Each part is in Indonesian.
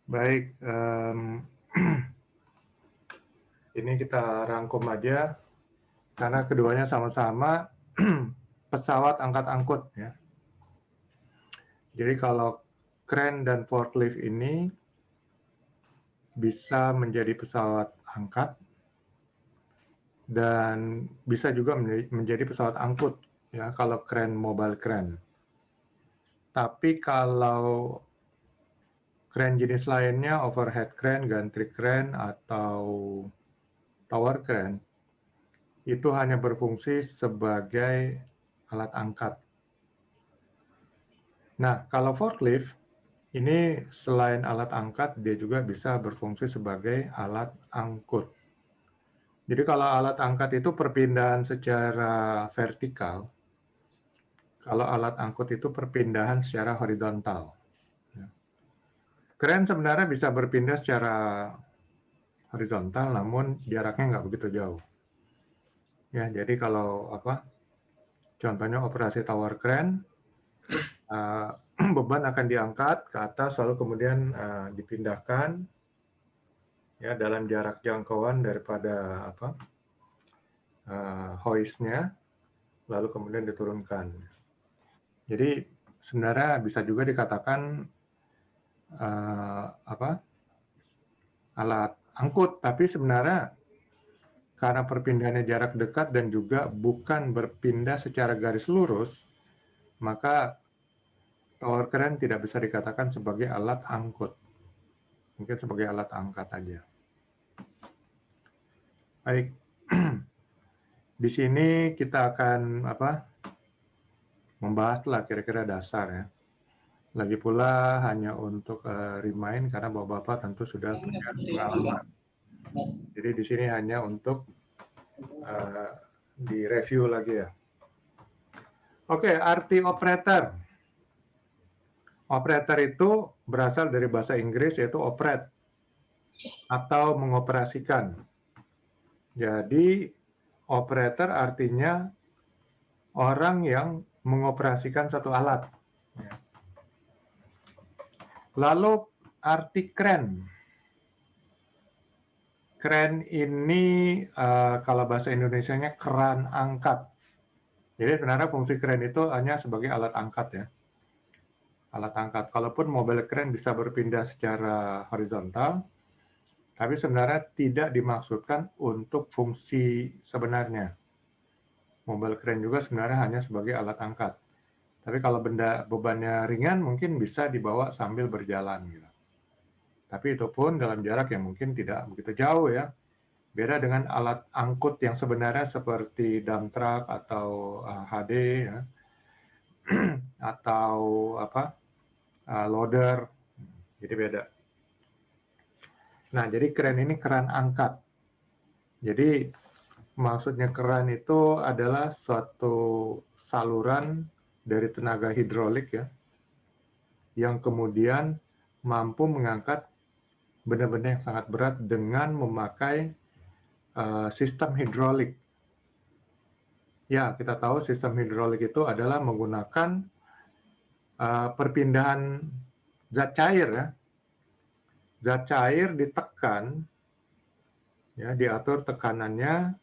Baik, ini kita rangkum aja karena keduanya sama-sama pesawat angkat angkut ya. Jadi kalau crane dan forklift ini bisa menjadi pesawat angkat dan bisa juga menjadi pesawat angkut ya kalau crane mobile crane. Tapi kalau crane jenis lainnya, overhead crane, gantry crane, atau tower crane, itu hanya berfungsi sebagai alat angkat. Nah, kalau forklift, ini selain alat angkat, dia juga bisa berfungsi sebagai alat angkut. Jadi kalau alat angkat itu perpindahan secara vertikal, kalau alat angkut itu perpindahan secara horizontal. Kren sebenarnya bisa berpindah secara horizontal, namun jaraknya nggak begitu jauh. Ya, jadi kalau contohnya operasi tower crane, beban akan diangkat ke atas, lalu kemudian dipindahkan ya dalam jarak jangkauan daripada hoistnya, lalu kemudian diturunkan. Jadi sebenarnya bisa juga dikatakan alat angkut, tapi sebenarnya karena perpindahannya jarak dekat dan juga bukan berpindah secara garis lurus, maka tower crane tidak bisa dikatakan sebagai alat angkut. Mungkin sebagai alat angkat aja. Baik, di sini kita akan membahas lah kira-kira dasar ya. Lagi pula hanya untuk remind karena bapak-bapak tentu sudah punya pengalaman. Jadi di sini hanya untuk direview lagi ya. Oke, arti operator. Operator itu berasal dari bahasa Inggris yaitu operate atau mengoperasikan. Jadi operator artinya orang yang mengoperasikan satu alat. Lalu arti crane. Crane ini kalau bahasa Indonesianya keran angkat. Jadi sebenarnya fungsi crane itu hanya sebagai alat angkat ya. Alat angkat. Kalaupun mobile crane bisa berpindah secara horizontal, tapi sebenarnya tidak dimaksudkan untuk fungsi sebenarnya. Mobile crane juga sebenarnya hanya sebagai alat angkat. Tapi kalau benda bebannya ringan mungkin bisa dibawa sambil berjalan gitu. Tapi itu pun dalam jarak yang mungkin tidak begitu jauh ya. Beda dengan alat angkut yang sebenarnya seperti dump truck atau HD ya, atau loader. Jadi beda. Nah, jadi kren ini keran angkat. Jadi maksudnya keran itu adalah suatu saluran dari tenaga hidrolik ya, yang kemudian mampu mengangkat benda-benda yang sangat berat dengan memakai sistem hidrolik. Ya, kita tahu sistem hidrolik itu adalah menggunakan perpindahan zat cair ya. Zat cair ditekan, ya, diatur tekanannya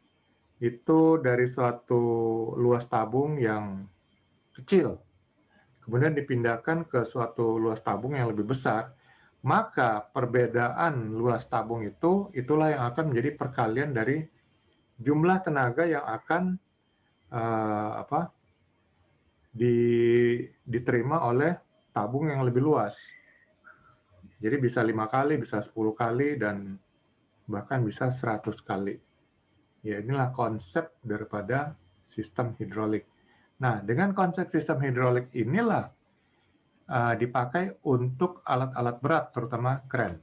itu dari suatu luas tabung yang kecil, kemudian dipindahkan ke suatu luas tabung yang lebih besar, maka perbedaan luas tabung itu itulah yang akan menjadi perkalian dari jumlah tenaga yang akan diterima oleh tabung yang lebih luas. Jadi bisa 5 kali, bisa 10 kali, dan bahkan bisa 100 kali. Ya, inilah konsep daripada sistem hidrolik. Nah, dengan konsep sistem hidrolik inilah dipakai untuk alat-alat berat, terutama kren.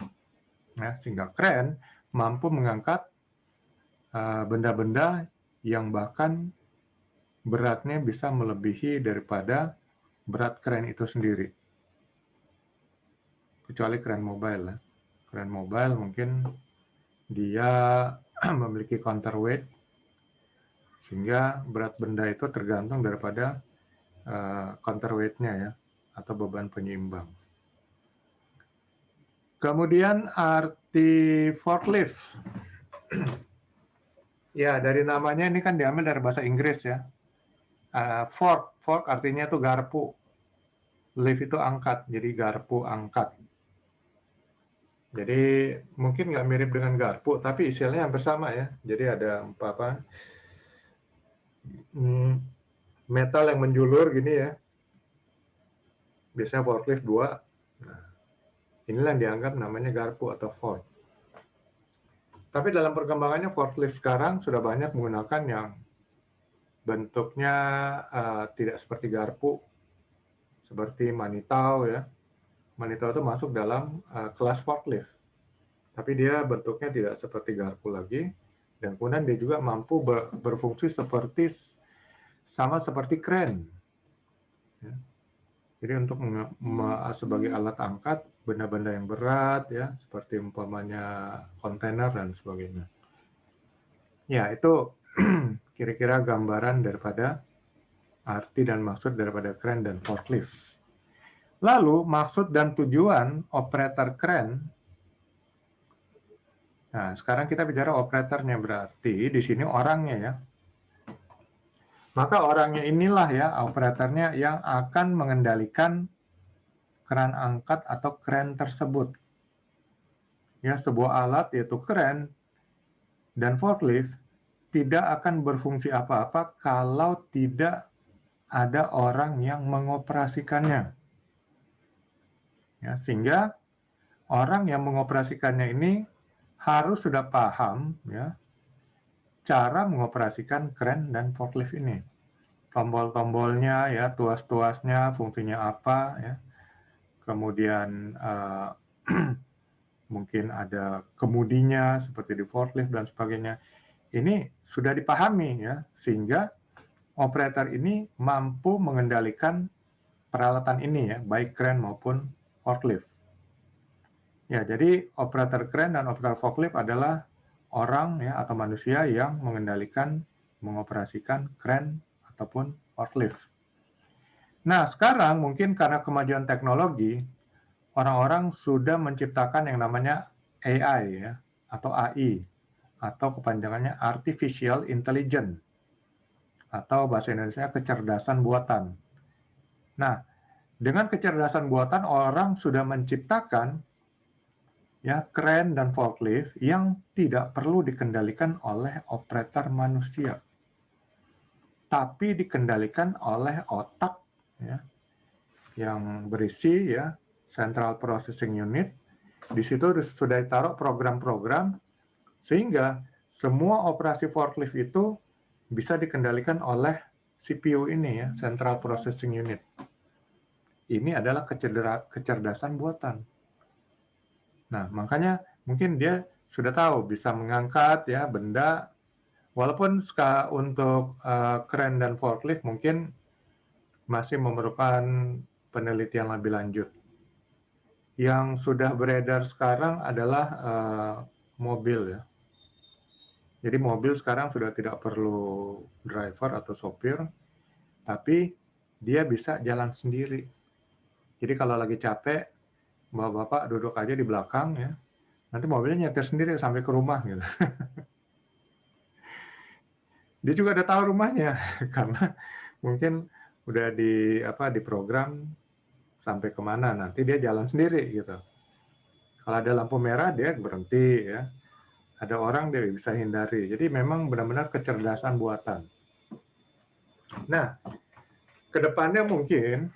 Ya, sehingga kren mampu mengangkat benda-benda yang bahkan beratnya bisa melebihi daripada berat kren itu sendiri. Kecuali kren mobile. Ya. Kren mobile mungkin dia memiliki counterweight, sehingga berat benda itu tergantung daripada counterweight-nya ya, atau beban penyeimbang. Kemudian arti forklift. Ya, dari namanya ini kan diambil dari bahasa Inggris ya. Fork artinya itu garpu. Lift itu angkat, jadi garpu angkat. Jadi mungkin nggak mirip dengan garpu, tapi istilahnya hampir sama ya. Jadi ada metal yang menjulur gini ya. Biasanya forklift 2. Nah, inilah yang dianggap namanya garpu atau fork. Tapi dalam perkembangannya forklift sekarang sudah banyak menggunakan yang bentuknya tidak seperti garpu, seperti manitau ya. Manitau itu masuk dalam kelas forklift. Tapi dia bentuknya tidak seperti garpu lagi, dan kemudian dia juga mampu berfungsi sama seperti kren. Ya. Jadi untuk sebagai alat angkat benda-benda yang berat ya, seperti umpamanya kontainer dan sebagainya. Ya, itu kira-kira gambaran daripada arti dan maksud daripada kren dan forklift. Lalu maksud dan tujuan operator kren. Nah, sekarang kita bicara operatornya, berarti di sini orangnya ya. Maka orangnya inilah ya, operatornya yang akan mengendalikan kran angkat atau kren tersebut. Ya, sebuah alat yaitu kren dan forklift tidak akan berfungsi apa-apa kalau tidak ada orang yang mengoperasikannya. Ya, sehingga orang yang mengoperasikannya ini harus sudah paham ya cara mengoperasikan kren dan forklift ini. Tombol-tombolnya ya, tuas-tuasnya, fungsinya apa ya. Kemudian mungkin ada kemudinya seperti di forklift dan sebagainya. Ini sudah dipahami ya, sehingga operator ini mampu mengendalikan peralatan ini ya, baik kren maupun forklift. Ya, jadi operator kren dan operator forklift adalah orang ya atau manusia yang mengendalikan, mengoperasikan kren ataupun forklift. Nah, sekarang mungkin karena kemajuan teknologi, orang-orang sudah menciptakan yang namanya AI ya, atau AI, atau kepanjangannya Artificial Intelligence, atau bahasa Indonesia kecerdasan buatan. Nah, dengan kecerdasan buatan orang sudah menciptakan ya kren dan forklift yang tidak perlu dikendalikan oleh operator manusia, tapi dikendalikan oleh otak ya, yang berisi ya Central Processing Unit. Di situ sudah ditaruh program-program sehingga semua operasi forklift itu bisa dikendalikan oleh CPU ini ya, Central Processing Unit. Ini adalah kecerdasan buatan. Nah, makanya mungkin dia sudah tahu bisa mengangkat ya benda, walaupun untuk kren dan forklift mungkin masih memerlukan penelitian lebih lanjut. Yang sudah beredar sekarang adalah mobil ya. Jadi mobil sekarang sudah tidak perlu driver atau sopir, tapi dia bisa jalan sendiri. Jadi kalau lagi capek, bapak-bapak duduk aja di belakang ya, nanti mobilnya nyetir sendiri sampai ke rumah gitu. Dia juga udah tahu rumahnya karena mungkin udah di program sampai kemana, nanti dia jalan sendiri gitu. Kalau ada lampu merah dia berhenti ya, ada orang dia bisa hindari. Jadi memang benar-benar kecerdasan buatan. Nah, kedepannya mungkin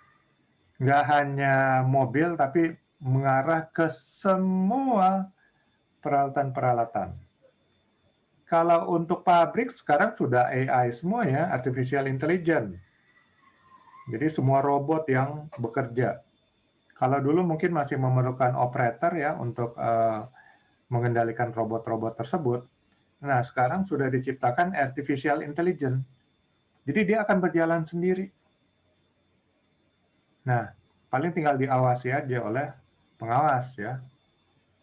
nggak hanya mobil tapi mengarah ke semua peralatan-peralatan. Kalau untuk pabrik sekarang sudah AI semua ya, artificial intelligence. Jadi semua robot yang bekerja. Kalau dulu mungkin masih memerlukan operator ya untuk mengendalikan robot-robot tersebut. Nah, sekarang sudah diciptakan artificial intelligence. Jadi dia akan berjalan sendiri. Nah, paling tinggal diawasi aja oleh pengawas ya.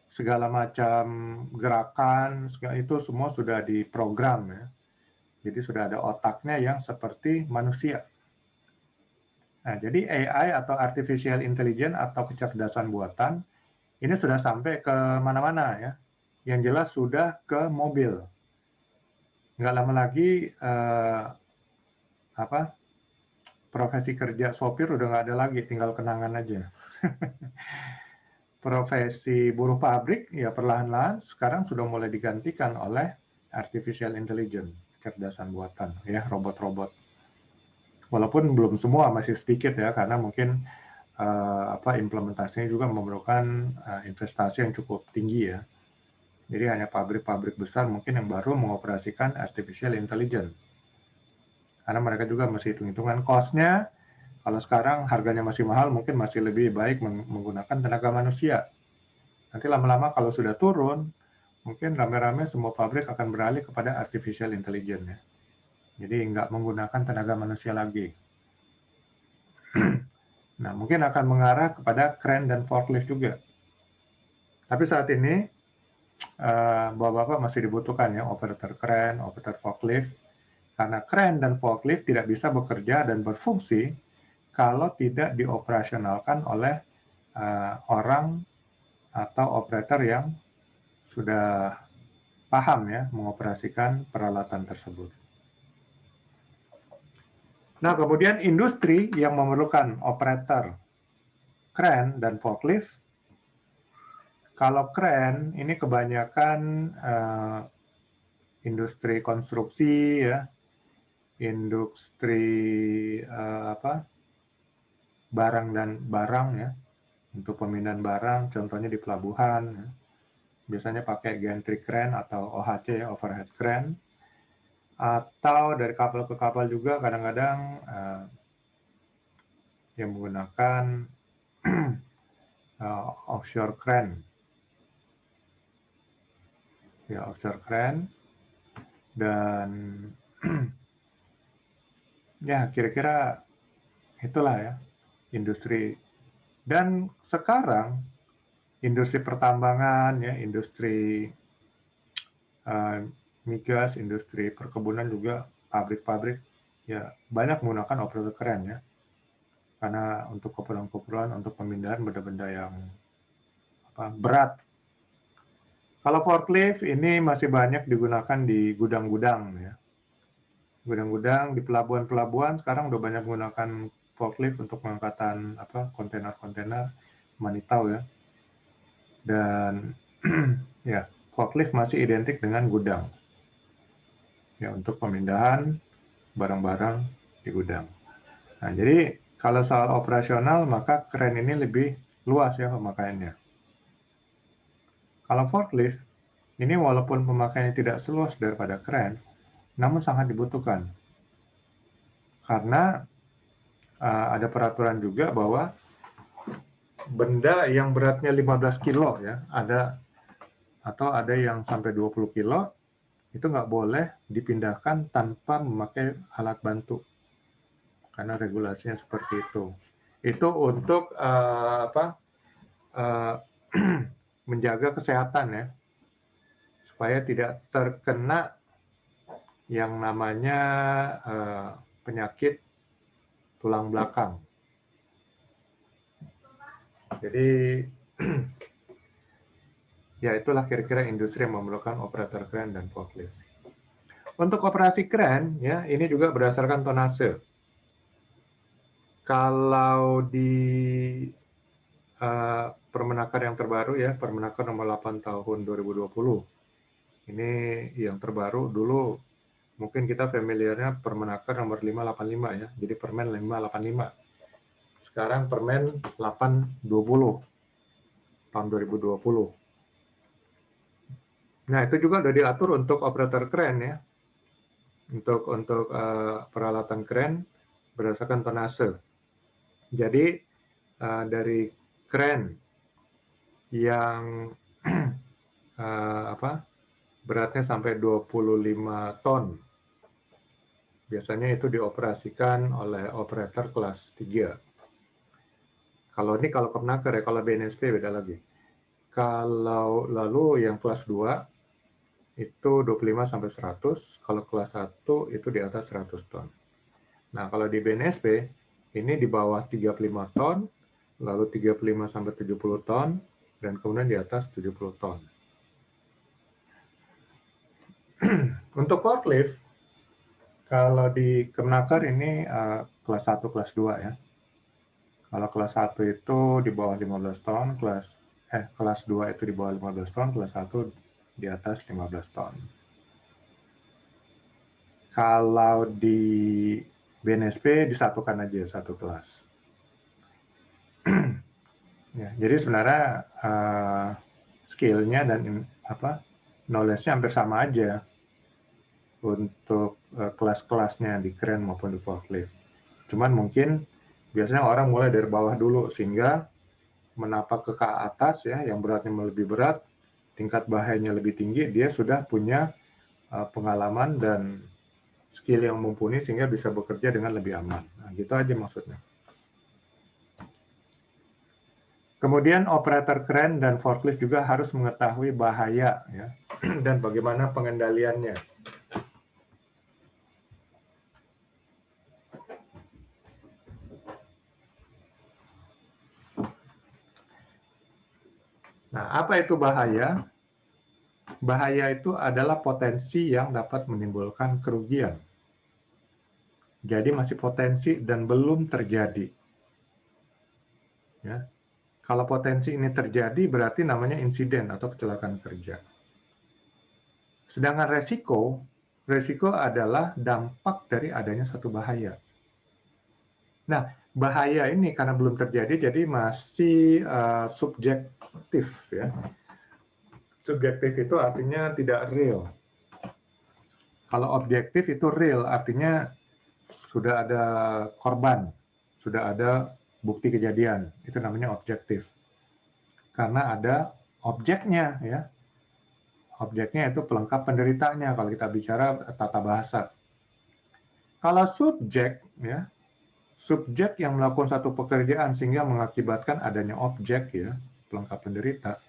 Segala macam gerakan, itu semua sudah diprogram ya. Jadi sudah ada otaknya yang seperti manusia. Nah, jadi AI atau artificial intelligence atau kecerdasan buatan Ini sudah sampai ke mana-mana ya. Yang jelas sudah ke mobil. Nggak lama lagi profesi kerja sopir udah nggak ada lagi, tinggal kenangan aja. Profesi buruh pabrik ya perlahan-lahan sekarang sudah mulai digantikan oleh artificial intelligence, kecerdasan buatan ya, robot-robot. Walaupun belum semua, masih sedikit ya, karena mungkin implementasinya juga memerlukan investasi yang cukup tinggi ya. Jadi hanya pabrik-pabrik besar mungkin yang baru mengoperasikan artificial intelligence. Karena mereka juga masih hitung-hitungan cost-nya. Kalau sekarang harganya masih mahal, mungkin masih lebih baik menggunakan tenaga manusia. Nanti lama-lama kalau sudah turun, mungkin rame-rame semua pabrik akan beralih kepada artificial intelligence ya. Jadi nggak menggunakan tenaga manusia lagi. Nah, mungkin akan mengarah kepada crane dan forklift juga. Tapi saat ini, bapak-bapak masih dibutuhkan ya, operator crane, operator forklift. Karena crane dan forklift tidak bisa bekerja dan berfungsi kalau tidak dioperasionalkan oleh orang atau operator yang sudah paham ya mengoperasikan peralatan tersebut. Nah, kemudian industri yang memerlukan operator crane dan forklift. Kalau crane ini kebanyakan industri konstruksi ya, industri barang dan barang ya, untuk pemindahan barang, contohnya di pelabuhan. Ya. Biasanya pakai gantry crane atau OHC, overhead crane. Atau dari kapal ke kapal juga kadang-kadang yang menggunakan offshore crane. Ya, offshore crane. Dan ya kira-kira itulah ya industri. Dan sekarang industri pertambangan ya, industri migas, industri perkebunan juga, pabrik-pabrik ya banyak menggunakan operator crane ya. Karena untuk keperluan-keperluan untuk pemindahan benda-benda yang berat. Kalau forklift ini masih banyak digunakan di gudang-gudang ya. Gudang-gudang di pelabuhan-pelabuhan sekarang udah banyak menggunakan forklift untuk pengangkatan kontainer-kontainer manitau ya. Dan ya, forklift masih identik dengan gudang. Ya, untuk pemindahan barang-barang di gudang. Nah, jadi kalau soal operasional maka crane ini lebih luas ya pemakaiannya. Kalau forklift ini walaupun pemakaiannya tidak seluas daripada crane, namun sangat dibutuhkan. Karena ada peraturan juga bahwa benda yang beratnya 15 kilo ya, ada yang sampai 20 kilo, itu nggak boleh dipindahkan tanpa memakai alat bantu. Karena regulasinya seperti itu. Itu untuk menjaga kesehatan ya, supaya tidak terkena yang namanya penyakit tulang belakang. Jadi ya itulah kira-kira industri yang memerlukan operator crane dan forklift. Untuk operasi crane ya, ini juga berdasarkan tonase. Kalau di Permenaker yang terbaru ya, Permenaker nomor 8 tahun 2020. Ini yang terbaru. Dulu mungkin kita familiarnya Permenaker nomor 585 ya. Jadi Permen 585. Sekarang Permen 820 tahun 2020. Nah, itu juga sudah diatur untuk operator crane ya. Untuk peralatan crane berdasarkan tonase. Jadi dari crane yang beratnya sampai 25 ton. Biasanya itu dioperasikan oleh operator kelas 3. Kalau Permenaker ya, kalau BNSP beda lagi. Kalau lalu yang kelas 2 itu 25 sampai 100, kalau kelas 1 itu di atas 100 ton. Nah, kalau di BNSP ini di bawah 35 ton, lalu 35 sampai 70 ton, dan kemudian di atas 70 ton. Untuk forklift, kalau di Kemnaker ini kelas 1, kelas 2 ya. Kalau kelas 1 itu di bawah 15 ton, kelas 2 itu di bawah 15 ton, kelas 1 di atas 15 ton. Kalau di BNSP disatukan aja satu kelas. Ya, jadi sebenarnya skill-nya dan knowledge-nya hampir sama aja untuk kelas-kelasnya di crane maupun di forklift. Cuman mungkin biasanya orang mulai dari bawah dulu sehingga menapak ke atas ya, yang beratnya lebih berat, tingkat bahayanya lebih tinggi, dia sudah punya pengalaman dan skill yang mumpuni sehingga bisa bekerja dengan lebih aman. Nah, gitu aja maksudnya. Kemudian operator crane dan forklift juga harus mengetahui bahaya ya, dan bagaimana pengendaliannya. Nah, apa itu bahaya? Bahaya itu adalah potensi yang dapat menimbulkan kerugian. Jadi masih potensi dan belum terjadi. Ya. Kalau potensi ini terjadi berarti namanya insiden atau kecelakaan kerja. Sedangkan resiko adalah dampak dari adanya satu bahaya. Nah, bahaya ini karena belum terjadi jadi masih subjektif ya. Subjektif itu artinya tidak real. Kalau objektif itu real, artinya sudah ada korban, sudah ada bukti kejadian. Itu namanya objektif. Karena ada objeknya ya. Objeknya itu pelengkap penderitanya kalau kita bicara tata bahasa. Kalau subjek ya, subjek yang melakukan satu pekerjaan sehingga mengakibatkan adanya objek ya, pelengkap penderita,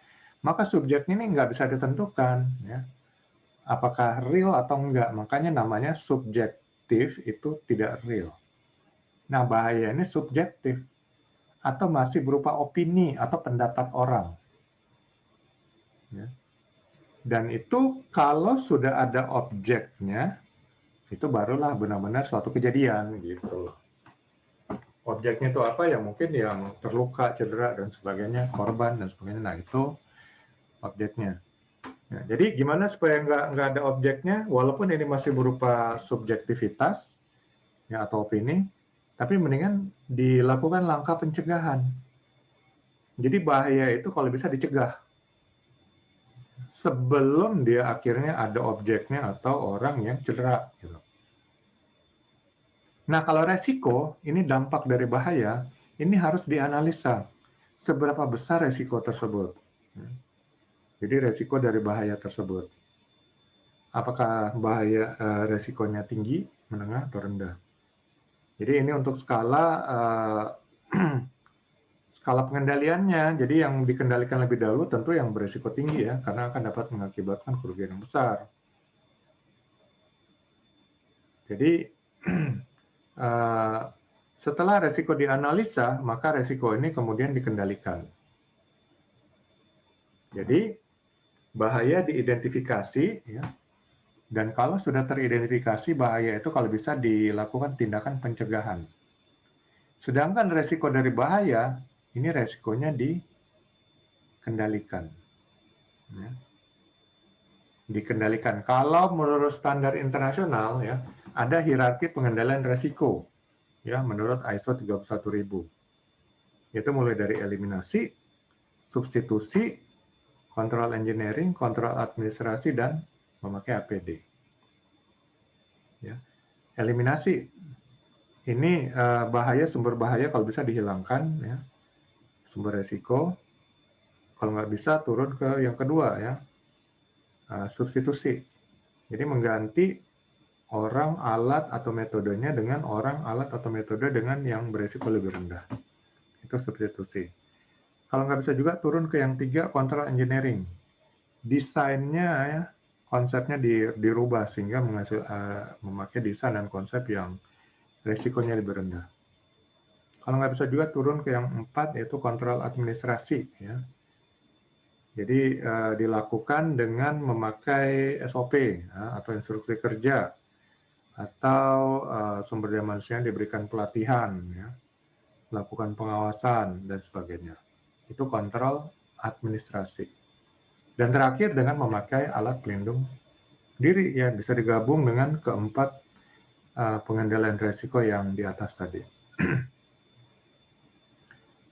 maka subjek ini nggak bisa ditentukan ya. Apakah real atau enggak. Makanya namanya subjektif itu tidak real. Nah, bahaya ini subjektif atau masih berupa opini atau pendapat orang. Ya. Dan itu kalau sudah ada objeknya, itu barulah benar-benar suatu kejadian gitu. Objeknya itu apa ya? Mungkin yang terluka, cedera dan sebagainya, korban dan sebagainya. Nah, itu objeknya. Nah, jadi gimana supaya nggak ada objeknya, walaupun ini masih berupa subjektivitas ya atau opini, tapi mendingan dilakukan langkah pencegahan. Jadi bahaya itu kalau bisa dicegah sebelum dia akhirnya ada objeknya atau orang yang cedera. Gitu. Nah, kalau resiko, ini dampak dari bahaya, ini harus dianalisa seberapa besar resiko tersebut. Jadi resiko dari bahaya tersebut. Apakah bahaya resikonya tinggi, menengah, atau rendah. Jadi ini untuk skala skala pengendaliannya. Jadi yang dikendalikan lebih dahulu tentu yang beresiko tinggi ya, karena akan dapat mengakibatkan kerugian yang besar. Jadi setelah resiko dianalisa, maka resiko ini kemudian dikendalikan. Jadi bahaya diidentifikasi, ya, dan kalau sudah teridentifikasi bahaya itu kalau bisa dilakukan tindakan pencegahan. Sedangkan resiko dari bahaya, ini resikonya dikendalikan. Ya. Dikendalikan. Kalau menurut standar internasional, ya, ada hierarki pengendalian resiko, ya, menurut ISO 31000. Itu mulai dari eliminasi, substitusi, kontrol engineering, kontrol administrasi, dan memakai APD. Ya. Eliminasi, ini bahaya, sumber bahaya kalau bisa dihilangkan, ya. Sumber resiko, kalau nggak bisa turun ke yang kedua, ya, substitusi. Jadi mengganti orang, alat, atau metodenya dengan orang, alat, atau metode dengan yang beresiko lebih rendah. Itu substitusi. Kalau nggak bisa juga turun ke yang tiga, control engineering. Desainnya ya, konsepnya dirubah sehingga memakai desain dan konsep yang resikonya lebih rendah. Kalau nggak bisa juga turun ke yang empat, yaitu kontrol administrasi. Ya. Jadi dilakukan dengan memakai SOP atau instruksi kerja, atau sumber daya manusia yang diberikan pelatihan, ya, melakukan pengawasan dan sebagainya. Itu kontrol administrasi. Dan terakhir dengan memakai alat pelindung diri, ya, bisa digabung dengan keempat pengendalian risiko yang di atas tadi.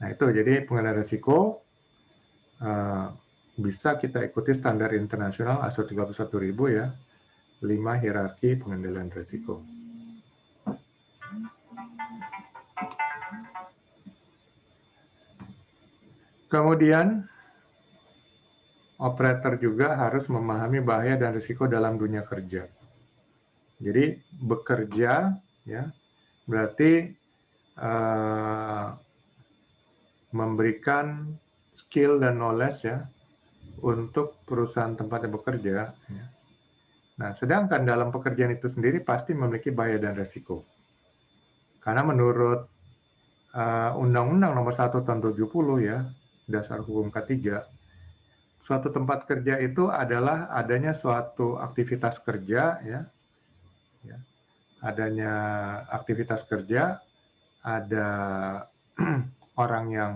Nah itu, jadi pengendalian risiko bisa kita ikuti standar internasional ISO 31000, ya, 5 hierarki pengendalian risiko. Kemudian operator juga harus memahami bahaya dan risiko dalam dunia kerja. Jadi bekerja, ya, berarti memberikan skill dan knowledge, ya, untuk perusahaan tempatnya bekerja. Ya. Nah, sedangkan dalam pekerjaan itu sendiri pasti memiliki bahaya dan risiko. Karena menurut Undang-Undang Nomor 1 Tahun 70, ya, Dasar Hukum K3, suatu tempat kerja itu adalah adanya suatu aktivitas kerja, ya, adanya aktivitas kerja, ada orang yang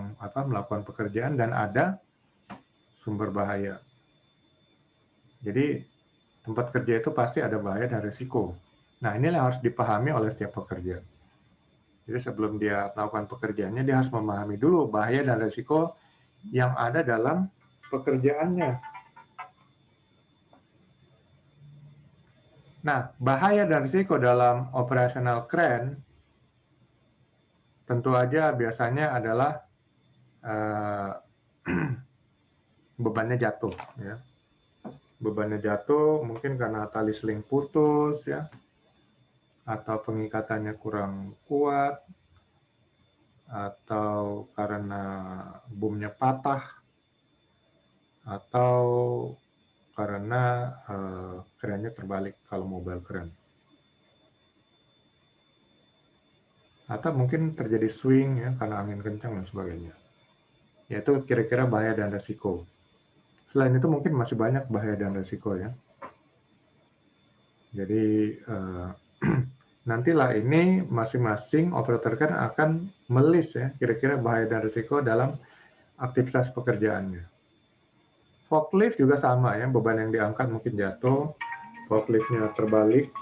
melakukan pekerjaan, dan ada sumber bahaya. Jadi tempat kerja itu pasti ada bahaya dan risiko. Nah, inilah yang harus dipahami oleh setiap pekerja. Jadi sebelum dia melakukan pekerjaannya, dia harus memahami dulu bahaya dan risiko yang ada dalam pekerjaannya. Nah, bahaya dan risiko dalam operasional kren tentu aja biasanya adalah bebannya jatuh, ya. Bebannya jatuh mungkin karena tali seling putus, ya, atau pengikatannya kurang kuat, atau karena boomnya patah, atau karena kerennya terbalik kalau mobile keren. Atau mungkin terjadi swing, ya, karena angin kencang dan sebagainya. Yaitu kira-kira bahaya dan resiko. Selain itu mungkin masih banyak bahaya dan resiko, ya. Jadi nantilah ini masing-masing operator kan akan melis, ya, kira-kira bahaya dan risiko dalam aktivitas pekerjaannya. Forklift juga sama, ya, beban yang diangkat mungkin jatuh, forkliftnya terbalik,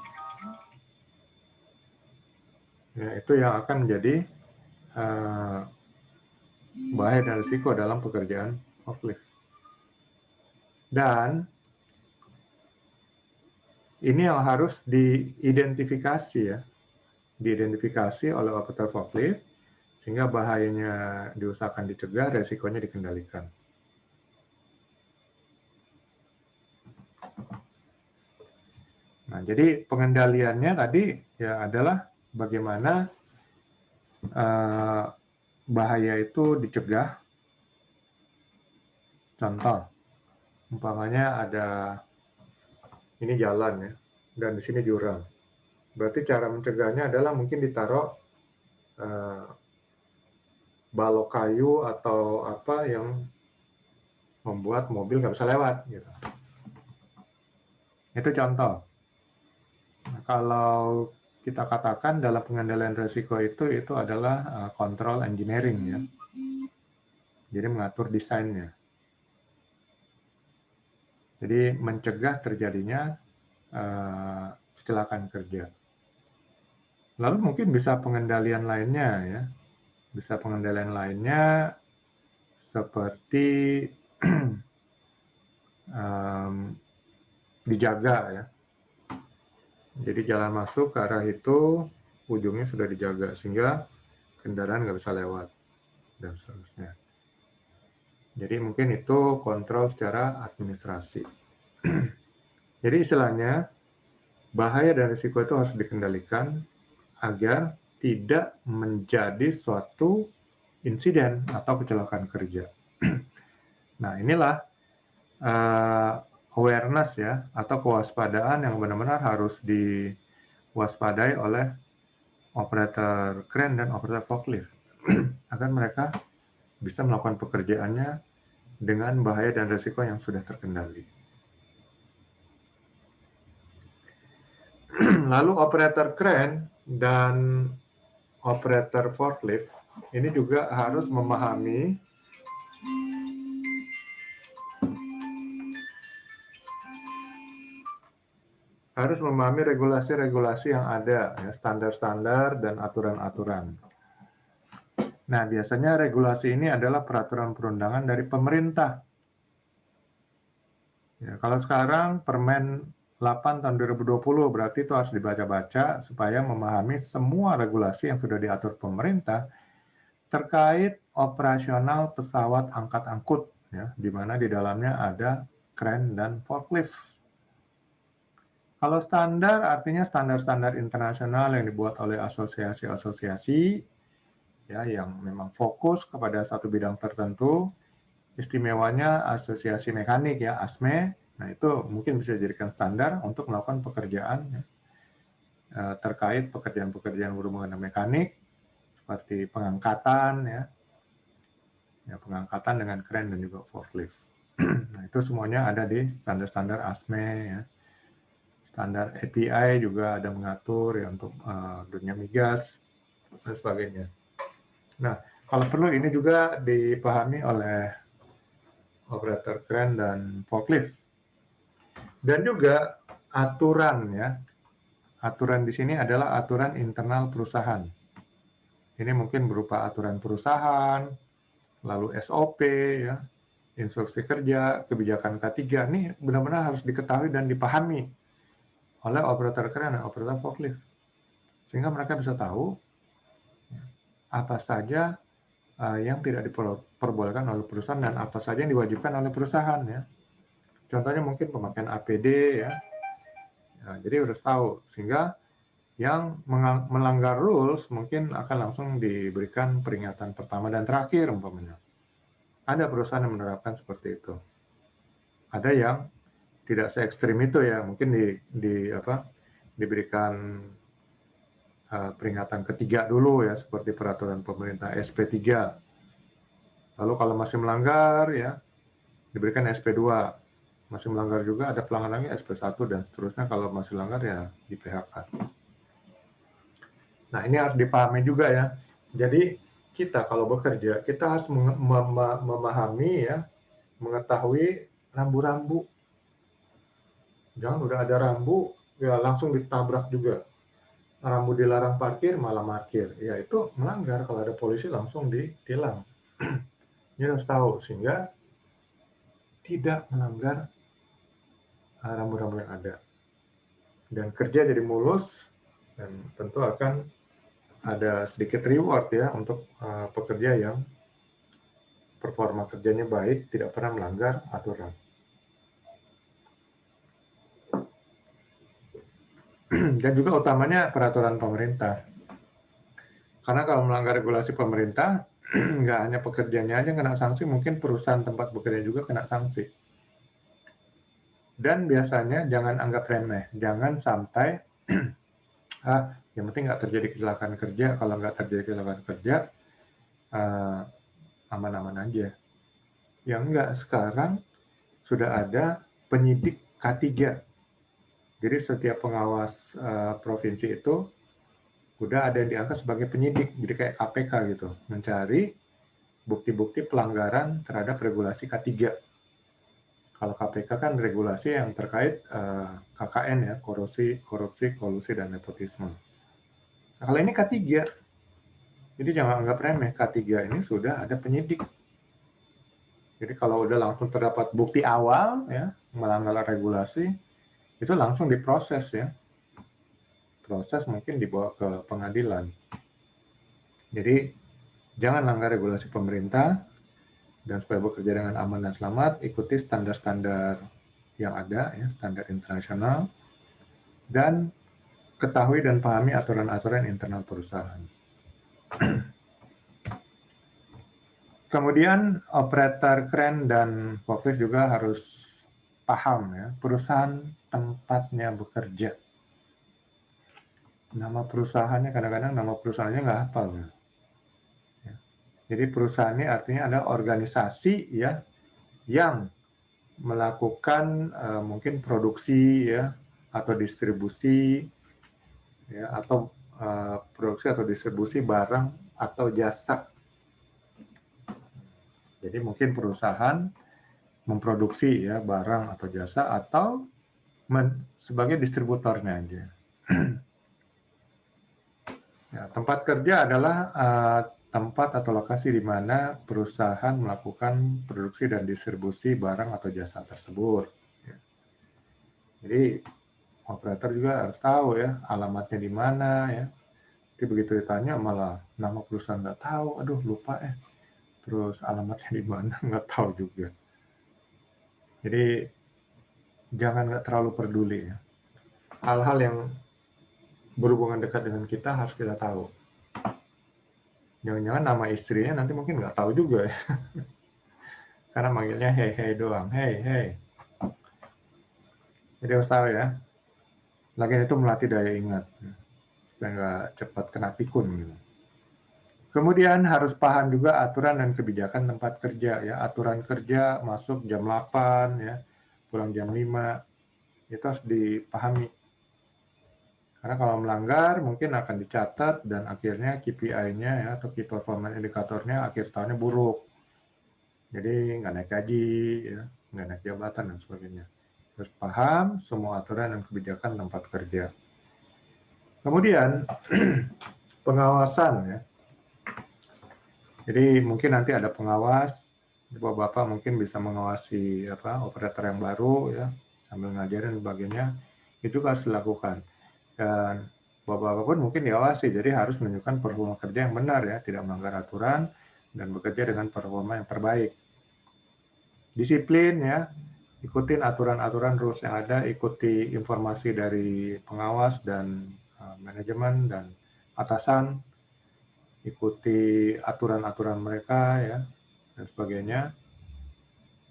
ya, itu yang akan menjadi bahaya dan risiko dalam pekerjaan forklift. Dan ini yang harus diidentifikasi, ya, diidentifikasi oleh operator forklift, sehingga bahayanya diusahakan dicegah, resikonya dikendalikan. Nah, jadi pengendaliannya tadi, ya, adalah bagaimana bahaya itu dicegah. Contoh, umpamanya ada ini jalan, ya, dan di sini jurang. Berarti cara mencegahnya adalah mungkin ditaruh balok kayu atau apa yang membuat mobil nggak bisa lewat, gitu. Itu contoh. Nah, kalau kita katakan dalam pengendalian risiko itu adalah control engineering, ya. Jadi mengatur desainnya. Jadi mencegah terjadinya kecelakaan kerja. Lalu mungkin bisa pengendalian lainnya, ya. Bisa pengendalian lainnya seperti dijaga, ya. Jadi jalan masuk ke arah itu ujungnya sudah dijaga sehingga kendaraan nggak bisa lewat dan seterusnya. Jadi mungkin itu kontrol secara administrasi. Jadi istilahnya bahaya dan risiko itu harus dikendalikan agar tidak menjadi suatu insiden atau kecelakaan kerja. Nah, inilah awareness, ya, atau kewaspadaan yang benar-benar harus diwaspadai oleh operator kren dan operator forklift agar mereka bisa melakukan pekerjaannya dengan bahaya dan risiko yang sudah terkendali. Lalu operator crane dan operator forklift ini juga harus memahami regulasi-regulasi yang ada, ya, standar-standar dan aturan-aturan. Nah, biasanya regulasi ini adalah peraturan perundangan dari pemerintah. Ya, kalau sekarang Permen 8 tahun 2020 berarti itu harus dibaca-baca supaya memahami semua regulasi yang sudah diatur pemerintah terkait operasional pesawat angkat-angkut, ya, di mana di dalamnya ada crane dan forklift. Kalau standar artinya standar-standar internasional yang dibuat oleh asosiasi-asosiasi, ya, yang memang fokus kepada satu bidang tertentu. Istimewanya asosiasi mekanik, ya, ASME. Nah, itu mungkin bisa dijadikan standar untuk melakukan pekerjaan, ya, terkait pekerjaan-pekerjaan berhubungan dengan mekanik seperti pengangkatan, ya, pengangkatan dengan crane dan juga forklift. Nah, itu semuanya ada di standar-standar ASME, ya. Standar API juga ada mengatur, ya, untuk dunia migas dan sebagainya. Nah, kalau perlu ini juga dipahami oleh operator crane dan forklift. Dan juga aturan, ya. Aturan di sini adalah aturan internal perusahaan. Ini mungkin berupa aturan perusahaan, lalu SOP, ya, instruksi kerja, kebijakan K3. Ini benar-benar harus diketahui dan dipahami oleh operator crane dan operator forklift. Sehingga mereka bisa tahu apa saja yang tidak diperbolehkan oleh perusahaan dan apa saja yang diwajibkan oleh perusahaan, ya. Contohnya mungkin pemakaian APD, ya. Ya, jadi harus tahu, sehingga yang melanggar rules mungkin akan langsung diberikan peringatan pertama dan terakhir umpamanya. Ada perusahaan yang menerapkan seperti itu. Ada yang tidak se-ekstrim itu, ya, mungkin diberikan peringatan ketiga dulu, ya, seperti peraturan pemerintah SP3. Lalu kalau masih melanggar, ya, diberikan SP2. Masih melanggar juga ada pelanggarannya SP1 dan seterusnya. Kalau masih langgar, ya, di PHK. Nah, ini harus dipahami juga, ya. Jadi kita kalau bekerja, kita harus memahami, ya, mengetahui rambu-rambu. Jangan udah ada rambu, ya, langsung ditabrak juga. Rambu dilarang parkir, malah parkir. Ya, itu melanggar. Kalau ada polisi langsung ditilang. Jadi harus tahu, sehingga tidak melanggar rambu-rambu yang ada. Dan kerja jadi mulus, dan tentu akan ada sedikit reward, ya, untuk pekerja yang performa kerjanya baik, tidak pernah melanggar aturan. Dan juga utamanya peraturan pemerintah. Karena kalau melanggar regulasi pemerintah, nggak hanya pekerjanya aja kena sanksi, mungkin perusahaan tempat bekerja juga kena sanksi. Dan biasanya jangan anggap remeh, jangan sampai yang penting nggak terjadi kecelakaan kerja. Kalau nggak terjadi kecelakaan kerja, aman-aman aja. Yang enggak, sekarang sudah ada penyidik K3. Jadi setiap pengawas provinsi itu udah ada yang diangkat sebagai penyidik, jadi kayak KPK gitu, mencari bukti-bukti pelanggaran terhadap regulasi K3. Kalau KPK kan regulasi yang terkait KKN, ya, korupsi, kolusi, dan nepotisme. Nah, kalau ini K3, jadi jangan anggap remeh, K3 ini sudah ada penyidik. Jadi kalau udah langsung terdapat bukti awal, ya, melanggar regulasi, itu langsung diproses, ya. Proses mungkin dibawa ke pengadilan. Jadi jangan langgar regulasi pemerintah, dan supaya bekerja dengan aman dan selamat, ikuti standar-standar yang ada, ya, standar internasional, dan ketahui dan pahami aturan-aturan internal perusahaan. Kemudian operator crane dan forklift juga harus paham, ya, perusahaan tempatnya bekerja. Nama perusahaannya, kadang-kadang nama perusahaannya nggak hafal, ya. Jadi perusahaan ini artinya ada organisasi, ya, yang melakukan mungkin produksi ya atau distribusi ya atau produksi atau distribusi barang atau jasa. Jadi mungkin perusahaan memproduksi ya barang atau jasa atau sebagai distributornya aja. Ya, tempat kerja adalah tempat atau lokasi di mana perusahaan melakukan produksi dan distribusi barang atau jasa tersebut. Ya. Jadi operator juga harus tahu ya alamatnya di mana ya. Jadi begitu ditanya malah nama perusahaan nggak tahu, aduh lupa ya. Terus alamatnya di mana nggak tahu juga. Jadi jangan nggak terlalu peduli ya. Hal-hal yang berhubungan dekat dengan kita harus kita tahu. Jangan-jangan nama istrinya nanti mungkin nggak tahu juga ya. Karena manggilnya hey hey doang, hey hey. Jadi harus tahu ya. Lagian itu melatih daya ingat supaya nggak cepat kena pikun gitu. Kemudian harus paham juga aturan dan kebijakan tempat kerja ya. Aturan kerja masuk jam 8 ya, pulang jam 5. Itu harus dipahami. Karena kalau melanggar mungkin akan dicatat dan akhirnya KPI-nya ya atau Key Performance Indicator-nya akhir tahunnya buruk. Jadi nggak naik gaji, ya, nggak naik jabatan dan sebagainya. Harus paham semua aturan dan kebijakan tempat kerja. Kemudian pengawasan ya. Jadi mungkin nanti ada pengawas, bapak-bapak mungkin bisa mengawasi operator yang baru ya sambil ngajarin sebagainya. Itu harus dilakukan. Dan bapak-bapak pun mungkin diawasi, jadi harus menunjukkan performa kerja yang benar ya, tidak melanggar aturan dan bekerja dengan performa yang terbaik. Disiplin ya, ikutin aturan-aturan rules yang ada, ikuti informasi dari pengawas dan manajemen dan atasan, ikuti aturan-aturan mereka ya dan sebagainya.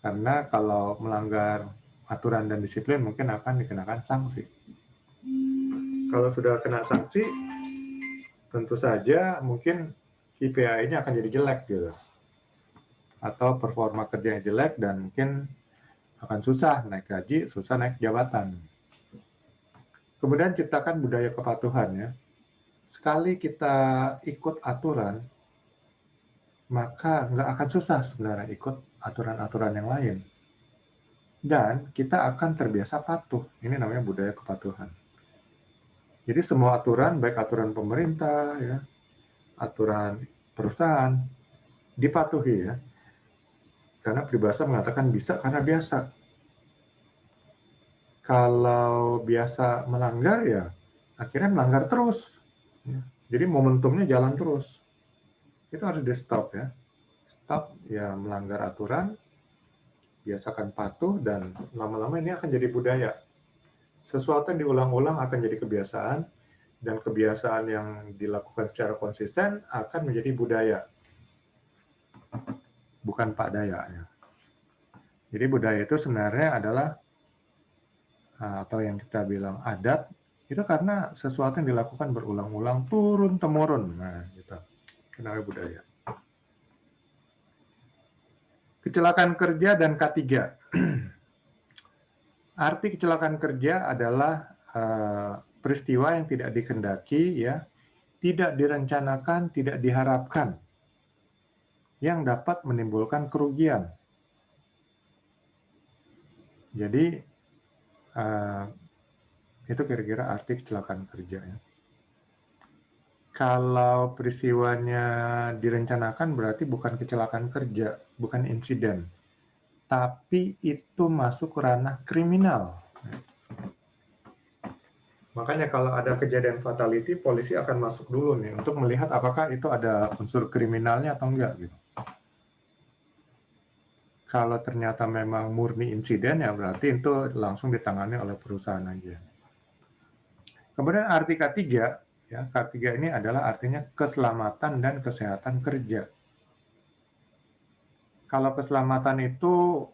Karena kalau melanggar aturan dan disiplin mungkin akan dikenakan sanksi. Kalau sudah kena sanksi, tentu saja mungkin KPI-nya akan jadi jelek gitu. Atau performa kerjanya jelek dan mungkin akan susah naik gaji, susah naik jabatan. Kemudian ciptakan budaya kepatuhan ya. Sekali kita ikut aturan, maka nggak akan susah sebenarnya ikut aturan-aturan yang lain. Dan kita akan terbiasa patuh. Ini namanya budaya kepatuhan. Jadi semua aturan, baik aturan pemerintah, ya, aturan perusahaan, dipatuhi ya. Karena peribahasa mengatakan bisa karena biasa. Kalau biasa melanggar ya, akhirnya melanggar terus. Jadi momentumnya jalan terus. Itu harus di stop ya. Stop ya melanggar aturan, biasakan patuh, dan lama-lama ini akan jadi budaya. Sesuatu yang diulang-ulang akan jadi kebiasaan, dan kebiasaan yang dilakukan secara konsisten akan menjadi budaya. Bukan pak daya. Ya. Jadi budaya itu sebenarnya adalah atau yang kita bilang adat, itu karena sesuatu yang dilakukan berulang-ulang turun-temurun. Nah, gitu. Itu namanya budaya. Kecelakaan kerja dan K3. Arti kecelakaan kerja adalah peristiwa yang tidak dikehendaki, ya, tidak direncanakan, tidak diharapkan, yang dapat menimbulkan kerugian. Jadi itu kira-kira arti kecelakaan kerja. Ya. Kalau peristiwanya direncanakan berarti bukan kecelakaan kerja, bukan insiden, tapi itu masuk ranah kriminal. Makanya kalau ada kejadian fatality, polisi akan masuk dulu nih untuk melihat apakah itu ada unsur kriminalnya atau enggak gitu. Kalau ternyata memang murni insiden ya berarti itu langsung ditangani oleh perusahaan aja. Kemudian arti K3, ya, K3 ini adalah artinya keselamatan dan kesehatan kerja. Kalau keselamatan itu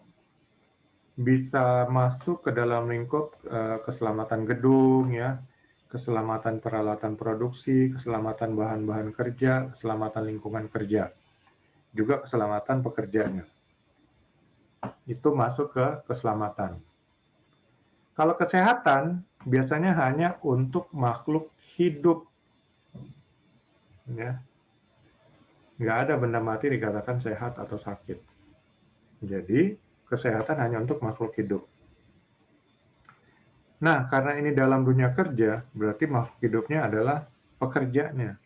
bisa masuk ke dalam lingkup keselamatan gedung, ya, keselamatan peralatan produksi, keselamatan bahan-bahan kerja, keselamatan lingkungan kerja, juga keselamatan pekerjanya. itu masuk ke keselamatan. Kalau kesehatan, biasanya hanya untuk makhluk hidup. Ya. Nggak ada benda mati dikatakan sehat atau sakit. Jadi, kesehatan hanya untuk makhluk hidup. Nah, karena ini dalam dunia kerja, berarti makhluk hidupnya adalah pekerjanya.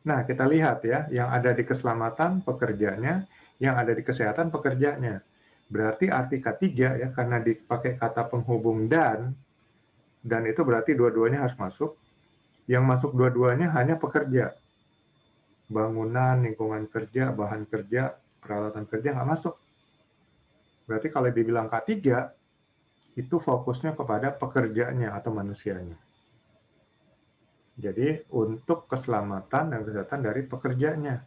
Nah, kita lihat ya, yang ada di keselamatan pekerjanya, yang ada di kesehatan pekerjanya. Berarti arti ketiga ya, karena dipakai kata penghubung dan itu berarti dua-duanya harus masuk. Yang masuk dua-duanya hanya pekerja. Bangunan, lingkungan kerja, bahan kerja, peralatan kerja nggak masuk. Berarti kalau dibilang K3, itu fokusnya kepada pekerjanya atau manusianya. Jadi untuk keselamatan dan kesehatan dari pekerjanya.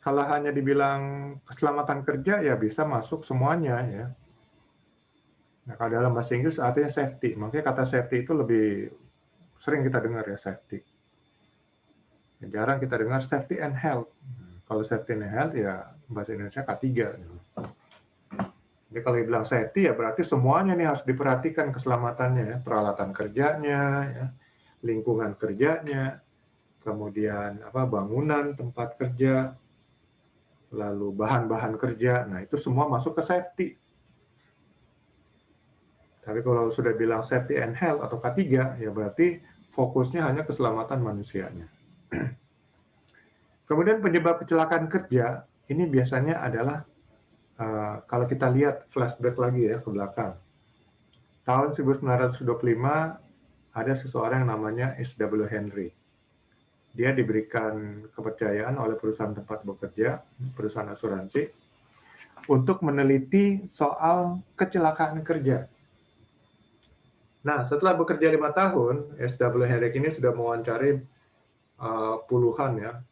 Kalau hanya dibilang keselamatan kerja, ya bisa masuk semuanya ya. Nah, kalau dalam bahasa Inggris artinya safety. Makanya kata safety itu lebih sering kita dengar ya, safety. Jarang kita dengar safety and health. Kalau safety and health ya bahasa Indonesia K3. Jadi kalau dibilang safety ya berarti semuanya nih harus diperhatikan keselamatannya ya, peralatan kerjanya, ya, lingkungan kerjanya, kemudian bangunan tempat kerja, lalu bahan-bahan kerja. Nah, itu semua masuk ke safety. Tapi kalau sudah bilang safety and health atau K3 ya berarti fokusnya hanya keselamatan manusianya. Kemudian penyebab kecelakaan kerja ini biasanya adalah kalau kita lihat flashback lagi ya ke belakang. Tahun 1925 ada seseorang yang namanya S.W. Henry. Dia diberikan kepercayaan oleh perusahaan tempat bekerja, perusahaan asuransi, untuk meneliti soal kecelakaan kerja. Nah, setelah bekerja 5 tahun, S.W. Henry ini sudah mewawancari puluhan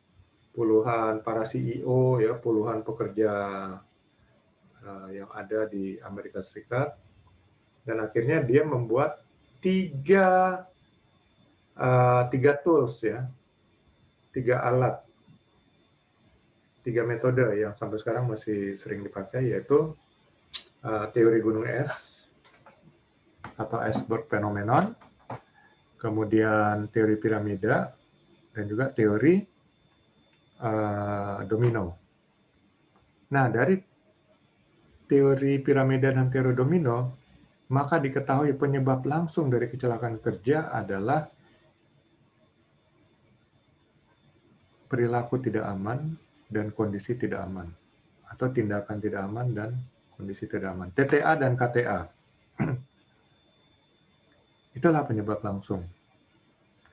para CEO, ya, puluhan pekerja yang ada di Amerika Serikat, dan akhirnya dia membuat tiga tools ya, 3 alat, 3 metode yang sampai sekarang masih sering dipakai, yaitu teori gunung es atau iceberg phenomenon, kemudian teori piramida, dan juga teori domino. Nah, dari teori piramida dan teori domino, maka diketahui penyebab langsung dari kecelakaan kerja adalah perilaku tidak aman dan kondisi tidak aman, atau tindakan tidak aman dan kondisi tidak aman. TTA dan KTA. Itulah penyebab langsung.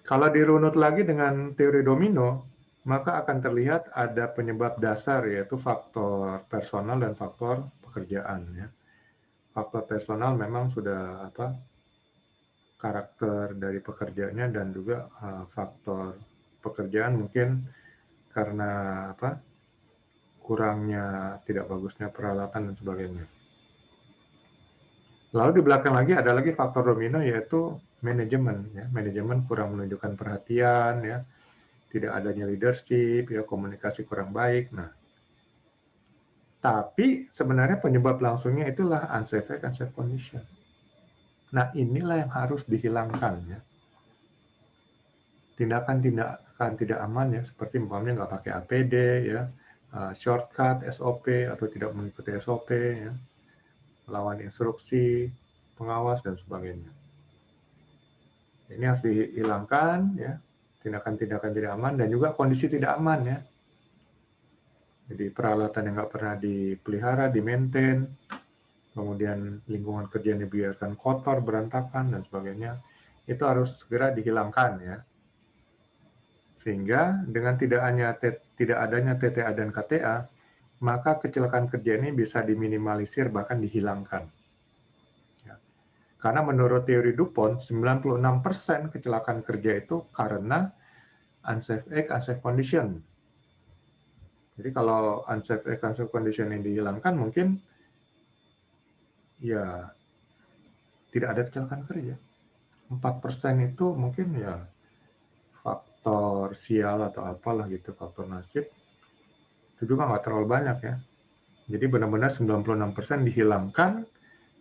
Kalau dirunut lagi dengan teori domino, maka akan terlihat ada penyebab dasar, yaitu faktor personal dan faktor pekerjaan. Ya. Faktor personal memang sudah karakter dari pekerjaannya, dan juga faktor pekerjaan mungkin karena kurangnya, tidak bagusnya peralatan dan sebagainya. Lalu di belakang lagi ada lagi faktor domino, yaitu manajemen. Ya. Manajemen kurang menunjukkan perhatian, ya, tidak adanya leadership, ya, komunikasi kurang baik. Nah, tapi sebenarnya penyebab langsungnya itulah unsafe condition. Nah, inilah yang harus dihilangkan. Ya. Tindakan-tindakan tidak aman, ya, seperti umpamanya nggak pakai APD, ya, shortcut SOP atau tidak mengikuti SOP, ya, melawan instruksi pengawas dan sebagainya. Ini harus dihilangkan, ya, tindakan-tindakan tidak aman dan juga kondisi tidak aman, ya. Jadi peralatan yang nggak pernah dipelihara, di-maintain, kemudian lingkungan kerja yang dibiarkan kotor, berantakan dan sebagainya, itu harus segera dihilangkan, ya. Sehingga dengan tidak adanya TTA dan KTA, maka kecelakaan kerja ini bisa diminimalisir, bahkan dihilangkan. Ya. Karena menurut teori DuPont, 96% kecelakaan kerja itu karena unsafe condition. Jadi kalau unsafe condition yang dihilangkan, mungkin ya tidak ada kecelakaan kerja. 4% itu mungkin ya faktor sial atau apalah gitu, faktor nasib. Itu juga nggak terlalu banyak ya. Jadi benar-benar 96% dihilangkan,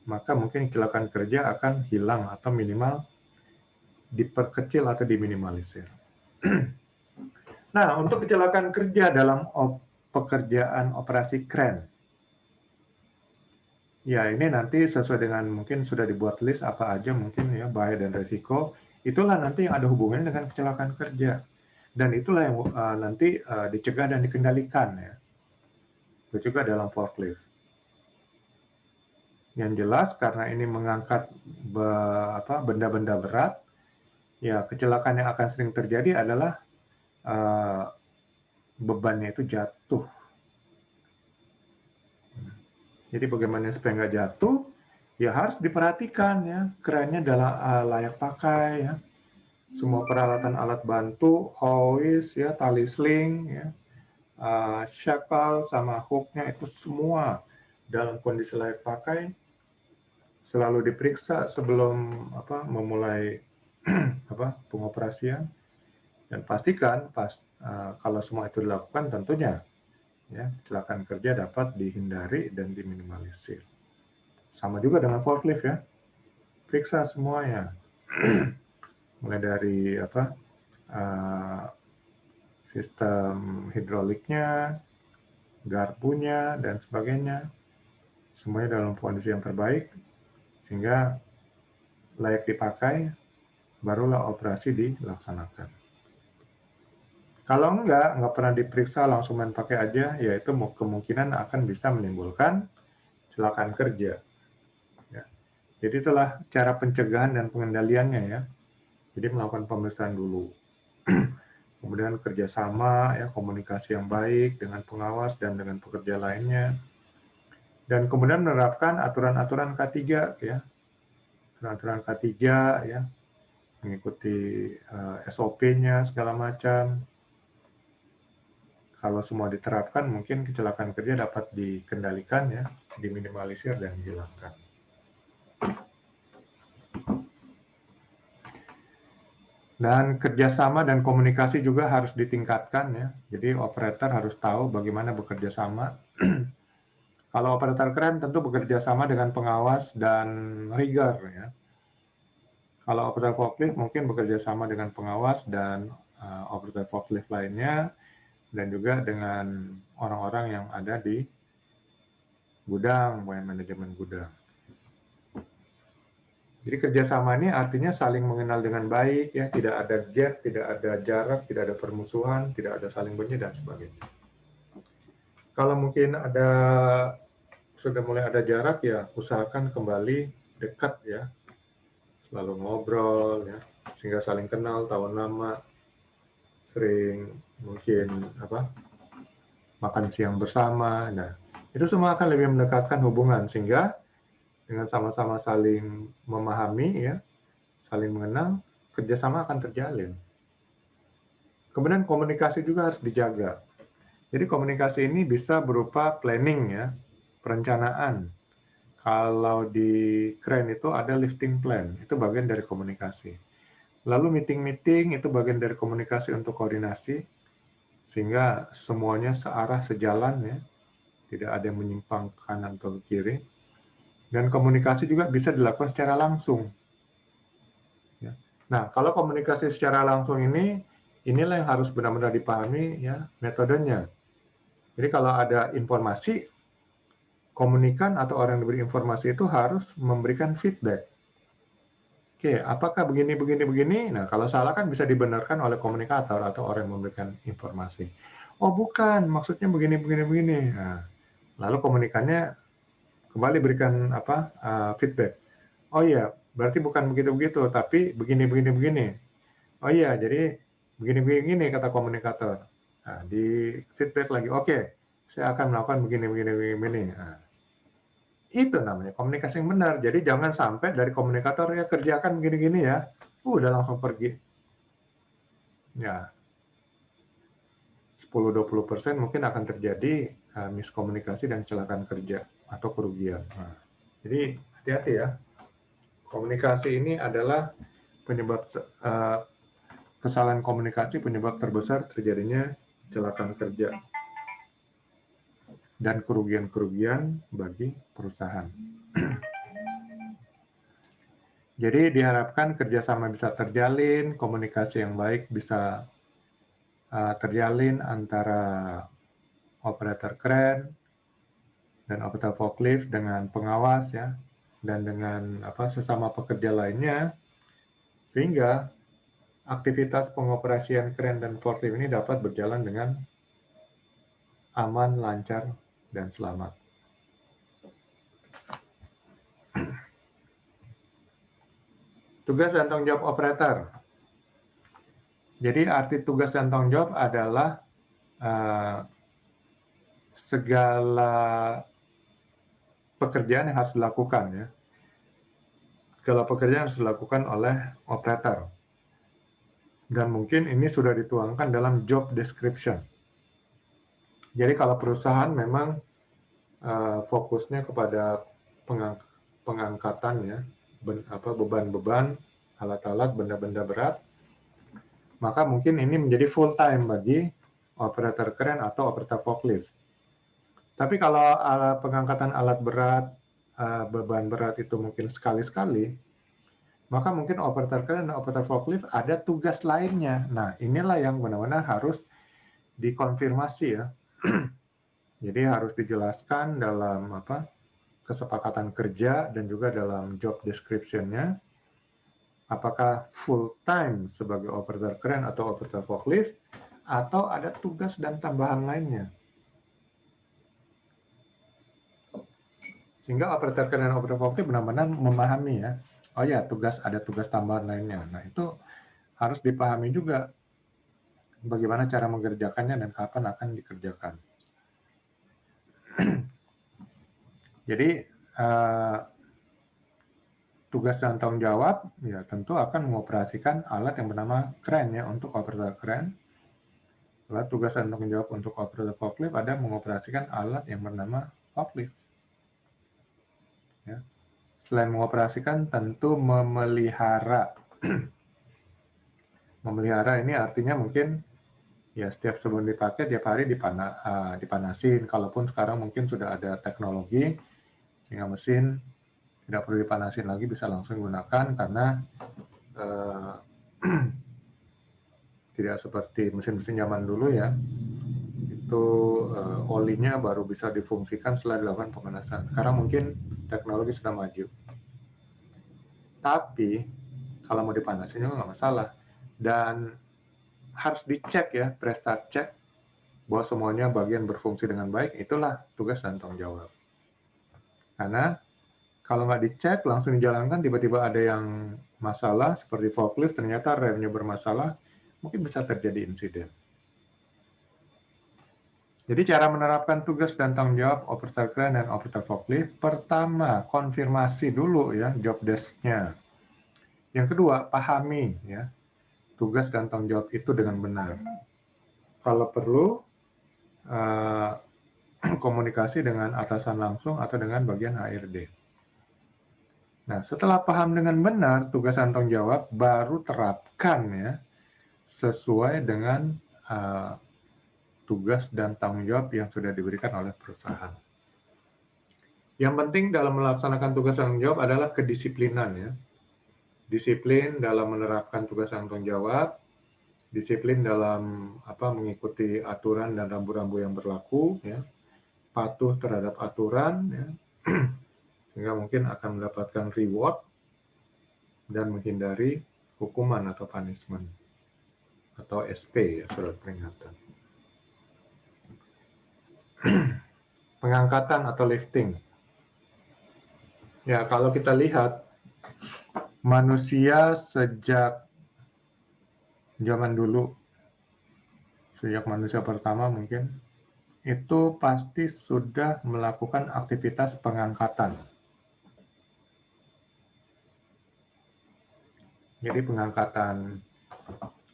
maka mungkin kecelakaan kerja akan hilang atau minimal diperkecil atau diminimalisir. Nah, untuk kecelakaan kerja dalam pekerjaan operasi kren, ya ini nanti sesuai dengan mungkin sudah dibuat list apa aja mungkin ya bahaya dan resiko, itulah nanti yang ada hubungannya dengan kecelakaan kerja. Dan itulah yang nanti dicegah dan dikendalikan ya. Itu juga dalam forklift. Yang jelas karena ini mengangkat benda-benda berat, ya kecelakaan yang akan sering terjadi adalah bebannya itu jatuh. Jadi bagaimana supaya nggak jatuh? Ya harus diperhatikan ya, kerennya adalah layak pakai ya. Semua peralatan alat bantu, hoist ya, tali sling ya, shackle sama hooknya itu semua dalam kondisi layak pakai, selalu diperiksa sebelum memulai pengoperasian, dan pastikan kalau semua itu dilakukan tentunya ya kecelakaan kerja dapat dihindari dan diminimalisir. Sama juga dengan forklift ya, periksa semuanya, mulai dari sistem hidroliknya, garpunya dan sebagainya, semuanya dalam kondisi yang terbaik sehingga layak dipakai, barulah operasi dilaksanakan. Kalau nggak pernah diperiksa langsung main pakai aja, ya itu kemungkinan akan bisa menimbulkan kecelakaan kerja. Ya. Jadi itulah cara pencegahan dan pengendaliannya ya. Jadi melakukan pemeriksaan dulu. Kemudian kerjasama, ya komunikasi yang baik dengan pengawas dan dengan pekerja lainnya. Dan kemudian menerapkan aturan-aturan K3 ya. Aturan-aturan K3 ya, mengikuti SOP-nya segala macam. Kalau semua diterapkan, mungkin kecelakaan kerja dapat dikendalikan ya, diminimalisir dan dihilangkan. Dan kerjasama dan komunikasi juga harus ditingkatkan ya. Jadi operator harus tahu bagaimana bekerja sama. Kalau operator kren tentu bekerja sama dengan pengawas dan rigger ya. Kalau operator forklift mungkin bekerja sama dengan pengawas dan operator forklift lainnya, dan juga dengan orang-orang yang ada di gudang, manajemen gudang. Jadi kerjasama ini artinya saling mengenal dengan baik, ya, tidak ada gap, tidak ada jarak, tidak ada permusuhan, tidak ada saling benci dan sebagainya. Kalau mungkin sudah mulai ada jarak, ya usahakan kembali dekat ya, selalu ngobrol ya, sehingga saling kenal, tahu nama, sering mungkin makan siang bersama. Nah, itu semua akan lebih mendekatkan hubungan sehingga dengan sama-sama saling memahami ya, saling mengenal, kerjasama akan terjalin. Kemudian komunikasi juga harus dijaga. Jadi komunikasi ini bisa berupa planning ya, perencanaan. Kalau di kren itu ada lifting plan, itu bagian dari komunikasi. Lalu meeting-meeting itu bagian dari komunikasi untuk koordinasi, sehingga semuanya searah, sejalan ya, tidak ada yang menyimpang ke kanan atau ke kiri. Dan komunikasi juga bisa dilakukan secara langsung. Nah, kalau komunikasi secara langsung inilah yang harus benar-benar dipahami ya metodenya. Jadi kalau ada informasi, komunikan atau orang yang diberi informasi itu harus memberikan feedback. Oke, apakah begini? Nah, kalau salah kan bisa dibenarkan oleh komunikator atau orang yang memberikan informasi. Oh, bukan, maksudnya begini. Nah, lalu komunikannya kembali berikan feedback. Oh iya, berarti bukan begitu, tapi begini. Oh iya, jadi begini kata komunikator. Nah, di feedback lagi, oke, saya akan melakukan begini. Nah, itu namanya komunikasi yang benar. Jadi jangan sampai dari komunikator ya kerjakan begini ya, udah langsung pergi. Ya, 10-20% mungkin akan terjadi miskomunikasi dan kecelakaan kerja atau kerugian. Nah, jadi hati-hati ya. Komunikasi ini adalah penyebab kesalahan komunikasi penyebab terbesar terjadinya kecelakaan kerja. dan kerugian-kerugian bagi perusahaan. Jadi diharapkan kerjasama bisa terjalin, komunikasi yang baik bisa terjalin antara operator kren dan operator forklift dengan pengawas ya, dan dengan sesama pekerja lainnya, sehingga aktivitas pengoperasian kren dan forklift ini dapat berjalan dengan aman, lancar, dan selamat. Tugas dan tanggung jawab operator. Jadi arti tugas dan tanggung jawab adalah segala pekerjaan yang harus dilakukan ya. Segala pekerjaan harus dilakukan oleh operator. Dan mungkin ini sudah dituangkan dalam job description. Jadi kalau perusahaan memang fokusnya kepada pengangkatan ya, beban-beban, alat-alat, benda-benda berat, maka mungkin ini menjadi full time bagi operator kren atau operator forklift. Tapi kalau pengangkatan alat berat, beban berat itu mungkin sekali-sekali, maka mungkin operator kren dan operator forklift ada tugas lainnya. Nah, inilah yang benar-benar harus dikonfirmasi ya. Jadi harus dijelaskan dalam kesepakatan kerja dan juga dalam job description-nya, apakah full time sebagai operator kren atau operator forklift, atau ada tugas dan tambahan lainnya. Sehingga operator kren dan operator forklift benar-benar memahami ya, oh ya ada tugas tambahan lainnya. Nah itu harus dipahami juga bagaimana cara mengerjakannya dan kapan akan dikerjakan. Jadi tugas dan tanggung jawab ya tentu akan mengoperasikan alat yang bernama kren ya untuk operator kren. Lalu tugas dan tanggung jawab untuk operator forklift ada mengoperasikan alat yang bernama forklift. Ya. Selain mengoperasikan tentu memelihara. Memelihara ini artinya mungkin ya setiap sebelum dipakai tiap hari dipanasin. Kalaupun sekarang mungkin sudah ada teknologi sehingga mesin tidak perlu dipanasin lagi, bisa langsung digunakan karena tidak seperti mesin-mesin zaman dulu ya. Itu olinya baru bisa difungsikan setelah dilakukan pemanasan. Sekarang mungkin teknologi sudah maju. Tapi kalau mau dipanasin juga nggak masalah. Dan harus dicek ya, pre-start check bahwa semuanya bagian berfungsi dengan baik. Itulah tugas dan tanggung jawab. Karena kalau nggak dicek, langsung dijalankan, tiba-tiba ada yang masalah, seperti forklift, ternyata remnya bermasalah, mungkin bisa terjadi insiden. Jadi cara menerapkan tugas dan tanggung jawab operator kren dan operator forklift, pertama, konfirmasi dulu ya job desk-nya. Yang kedua, pahami ya tugas dan tanggung jawab itu dengan benar. Kalau perlu, komunikasi dengan atasan langsung atau dengan bagian HRD. Nah, setelah paham dengan benar tugas dan tanggung jawab, baru terapkan ya sesuai dengan tugas dan tanggung jawab yang sudah diberikan oleh perusahaan. Yang penting dalam melaksanakan tugas dan tanggung jawab adalah kedisiplinan ya. Disiplin dalam menerapkan tugas dan tanggung jawab, disiplin dalam mengikuti aturan dan rambu-rambu yang berlaku ya. Patuh terhadap aturan ya. Sehingga mungkin akan mendapatkan reward dan menghindari hukuman atau punishment atau SP ya, surat peringatan. Pengangkatan atau lifting. Ya, kalau kita lihat manusia sejak zaman dulu, sejak manusia pertama mungkin, itu pasti sudah melakukan aktivitas pengangkatan. Jadi pengangkatan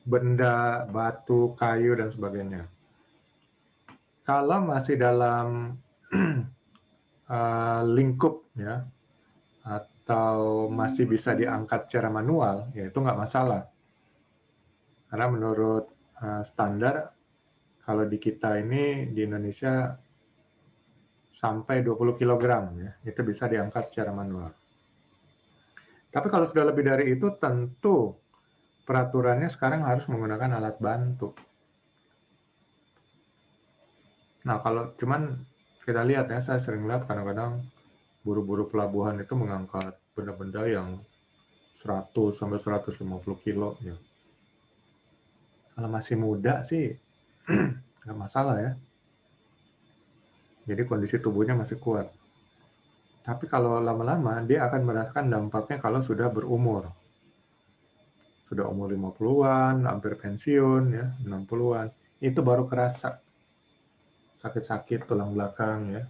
benda, batu, kayu, dan sebagainya. Kalau masih dalam lingkup ya, atau masih bisa diangkat secara manual, ya itu nggak masalah. Karena menurut standar, kalau di kita ini, di Indonesia, sampai 20 kilogram ya, itu bisa diangkat secara manual. Tapi kalau sudah lebih dari itu tentu peraturannya sekarang harus menggunakan alat bantu. Nah, kalau cuman kita lihat ya, saya sering lihat kadang-kadang buru-buru pelabuhan itu mengangkat benda-benda yang 100 sampai 150 kilo ya. Kalau masih muda sih nggak masalah ya. Jadi kondisi tubuhnya masih kuat. Tapi kalau lama-lama dia akan merasakan dampaknya kalau sudah berumur. Sudah umur 50-an, hampir pensiun ya, 60-an. Itu baru kerasa sakit-sakit tulang belakang ya.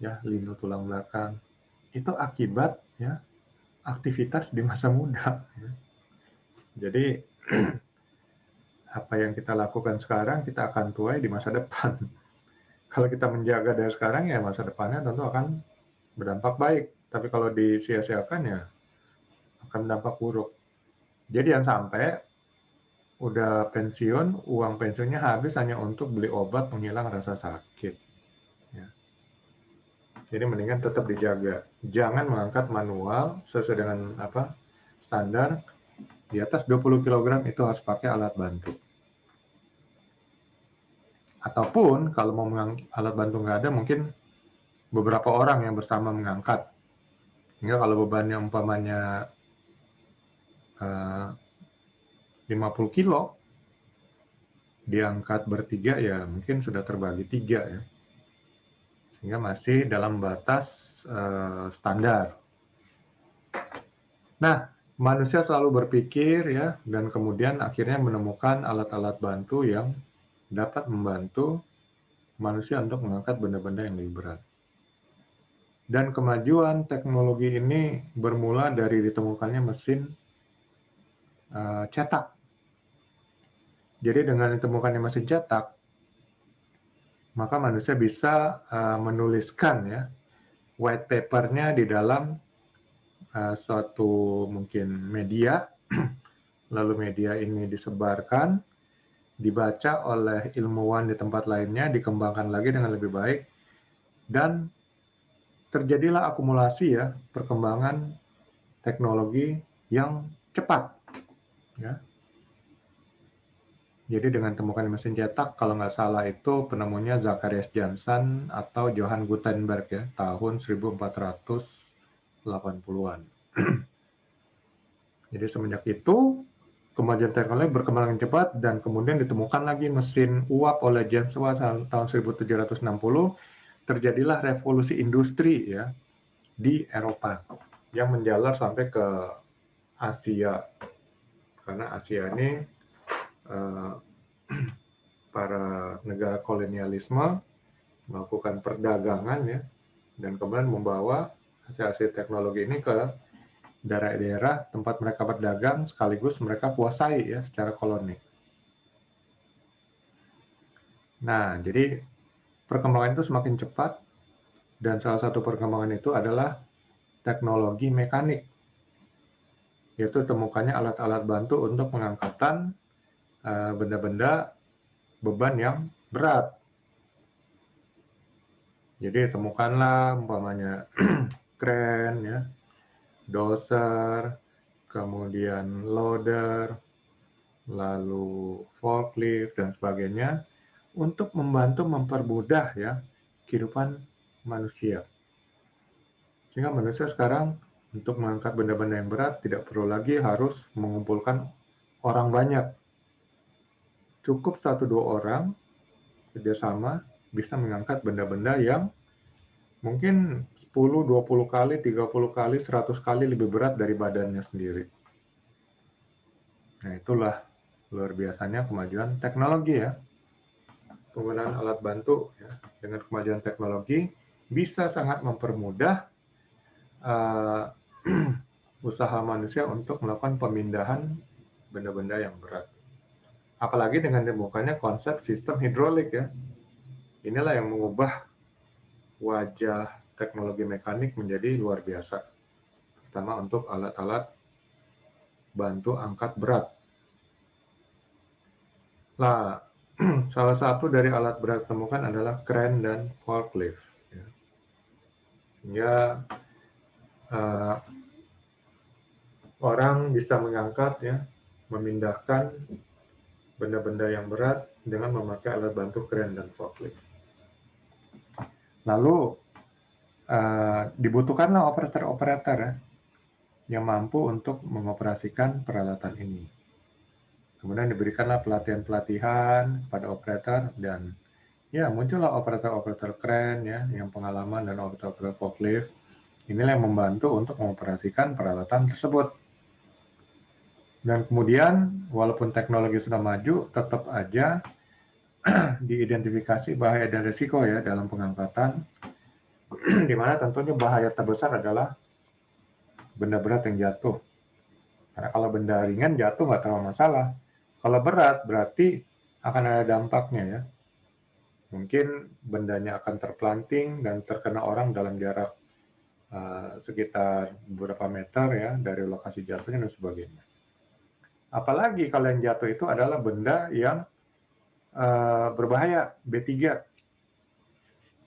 Ya, linu tulang belakang. Itu akibat ya aktivitas di masa muda. Ya. Jadi apa yang kita lakukan sekarang kita akan tuai di masa depan. Kalau kita menjaga dari sekarang ya masa depannya tentu akan berdampak baik. Tapi kalau disia-siakan ya akan berdampak buruk. Jadi jangan sampai udah pensiun, uang pensiunnya habis hanya untuk beli obat penghilang rasa sakit. Ya. Jadi mendingan tetap dijaga. Jangan mengangkat manual sesuai dengan standar di atas 20 kg itu harus pakai alat bantu. Ataupun kalau mau alat bantu nggak ada, mungkin beberapa orang yang bersama mengangkat. Hingga kalau bebannya umpamanya 50 kilo, diangkat bertiga ya mungkin sudah terbagi 3 ya. Sehingga masih dalam batas standar. Nah, manusia selalu berpikir ya, dan kemudian akhirnya menemukan alat-alat bantu yang dapat membantu manusia untuk mengangkat benda-benda yang lebih berat. Dan kemajuan teknologi ini bermula dari ditemukannya mesin cetak. Jadi dengan ditemukannya mesin cetak, maka manusia bisa menuliskan ya white paper-nya di dalam suatu mungkin media, lalu media ini disebarkan, dibaca oleh ilmuwan di tempat lainnya, dikembangkan lagi dengan lebih baik, dan terjadilah akumulasi ya perkembangan teknologi yang cepat. Ya. Jadi dengan temukan mesin cetak, kalau nggak salah itu penemunya Zacharias Janssen atau Johann Gutenberg ya, tahun 1480-an. Jadi semenjak itu, kemajuan teknologi berkembang cepat dan kemudian ditemukan lagi mesin uap oleh James Watt tahun 1760, terjadilah revolusi industri ya di Eropa yang menjalar sampai ke Asia. Karena Asia ini para negara kolonialisme melakukan perdagangan ya, dan kemudian membawa hasil-hasil teknologi ini ke daerah-daerah tempat mereka berdagang sekaligus mereka kuasai ya secara koloni. Nah, jadi perkembangan itu semakin cepat dan salah satu perkembangan itu adalah teknologi mekanik, yaitu temukannya alat-alat bantu untuk pengangkatan benda-benda beban yang berat. Jadi temukanlah umpamanya kren ya, dozer, kemudian loader, lalu forklift dan sebagainya untuk membantu mempermudah ya kehidupan manusia. Sehingga manusia sekarang untuk mengangkat benda-benda yang berat tidak perlu lagi harus mengumpulkan orang banyak. Cukup 1-2 orang kerjasama bisa mengangkat benda-benda yang mungkin 10, 20 kali, 30 kali, 100 kali lebih berat dari badannya sendiri. Nah, itulah luar biasanya kemajuan teknologi ya. Penggunaan alat bantu ya, dengan kemajuan teknologi bisa sangat mempermudah usaha manusia untuk melakukan pemindahan benda-benda yang berat. Apalagi dengan ditemukannya konsep sistem hidrolik ya. Inilah yang mengubah wajah teknologi mekanik menjadi luar biasa. Terutama untuk alat-alat bantu angkat berat. Nah, salah satu dari alat berat ditemukan adalah kren dan forklift. Ya. sehingga uh, orang bisa mengangkat ya, memindahkan benda-benda yang berat dengan memakai alat bantu kren dan forklift. Lalu dibutuhkanlah operator-operator ya, yang mampu untuk mengoperasikan peralatan ini. Kemudian diberikanlah pelatihan-pelatihan pada operator dan ya muncullah operator-operator kren ya, yang pengalaman dan operator forklift. Inilah yang membantu untuk mengoperasikan peralatan tersebut. Dan kemudian walaupun teknologi sudah maju, tetap aja diidentifikasi bahaya dan risiko ya dalam pengangkatan, di mana tentunya bahaya terbesar adalah benda berat yang jatuh. Karena kalau benda ringan jatuh nggak terlalu masalah. Kalau berat berarti akan ada dampaknya ya. Mungkin bendanya akan terpelanting dan terkena orang dalam jarak sekitar beberapa meter ya dari lokasi jatuhnya dan sebagainya. Apalagi kalau yang jatuh itu adalah benda yang berbahaya, B3,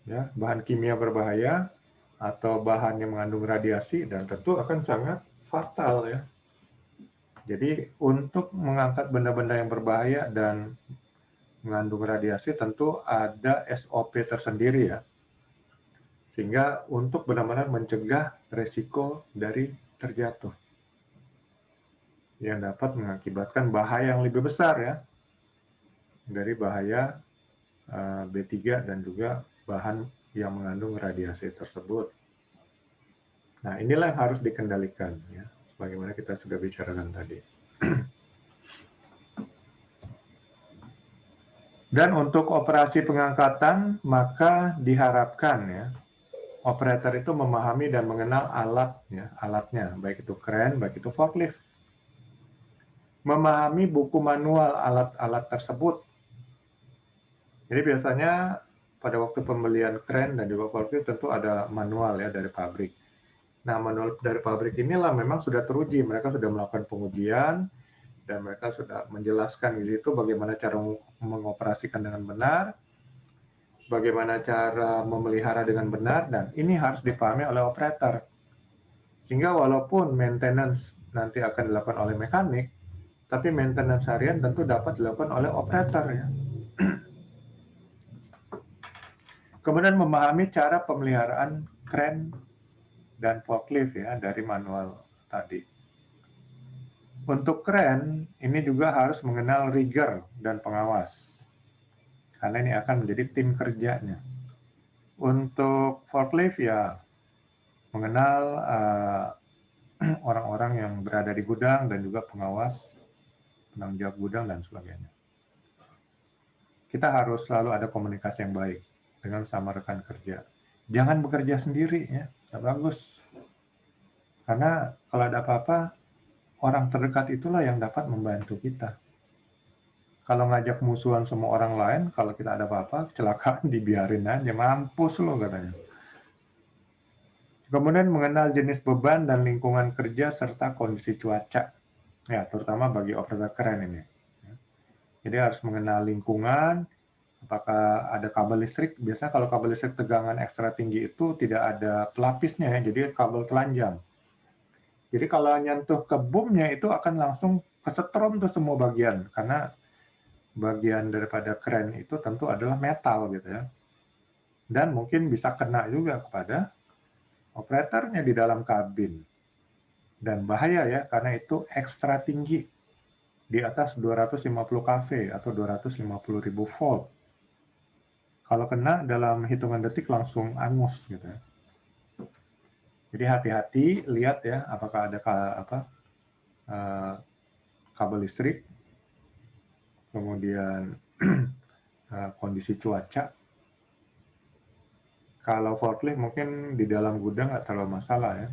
ya, bahan kimia berbahaya atau bahan yang mengandung radiasi dan tentu akan sangat fatal ya. Jadi untuk mengangkat benda-benda yang berbahaya dan mengandung radiasi tentu ada SOP tersendiri ya. Sehingga untuk benar-benar mencegah resiko dari terjatuh yang dapat mengakibatkan bahaya yang lebih besar ya dari bahaya B3 dan juga bahan yang mengandung radiasi tersebut. Nah, inilah yang harus dikendalikan ya, sebagaimana kita sudah bicarakan tadi. Dan untuk operasi pengangkatan, maka diharapkan ya, operator itu memahami dan mengenal alatnya, baik itu kren, baik itu forklift. Memahami buku manual alat-alat tersebut. Jadi biasanya pada waktu pembelian kren dan juga forklift tentu ada manual ya dari pabrik. Nah, manual dari pabrik inilah memang sudah teruji, mereka sudah melakukan pengujian dan mereka sudah menjelaskan di situ bagaimana cara mengoperasikan dengan benar, bagaimana cara memelihara dengan benar, dan ini harus dipahami oleh operator. Sehingga walaupun maintenance nanti akan dilakukan oleh mekanik, tapi maintenance harian tentu dapat dilakukan oleh operator ya. Kemudian memahami cara pemeliharaan kren dan forklift ya dari manual tadi. Untuk kren, ini juga harus mengenal rigger dan pengawas. Karena ini akan menjadi tim kerjanya. Untuk forklift ya mengenal orang-orang yang berada di gudang dan juga pengawas, penanggung jawab gudang dan sebagainya. Kita harus selalu ada komunikasi yang baik dengan sama rekan kerja. Jangan bekerja sendiri ya, tidak bagus. Karena kalau ada apa-apa, orang terdekat itulah yang dapat membantu kita. Kalau ngajak musuhan semua orang lain, kalau kita ada apa-apa, kecelakaan dibiarin aja, mampus lo katanya. Kemudian mengenal jenis beban dan lingkungan kerja serta kondisi cuaca. Ya, terutama bagi operator keren ini. Jadi harus mengenal lingkungan, apakah ada kabel listrik. Biasanya kalau kabel listrik tegangan ekstra tinggi itu tidak ada pelapisnya ya, jadi kabel telanjang. Jadi kalau nyentuh ke boomnya itu akan langsung kesetrum tuh semua bagian, karena bagian daripada kren itu tentu adalah metal gitu ya. Dan mungkin bisa kena juga kepada operatornya di dalam kabin. Dan bahaya ya, karena itu ekstra tinggi. Di atas 250 kV atau 250.000 volt. Kalau kena dalam hitungan detik langsung angus gitu ya. Jadi hati-hati, lihat ya apakah ada kabel listrik, kemudian kondisi cuaca. Kalau forklift mungkin di dalam gudang nggak terlalu masalah ya.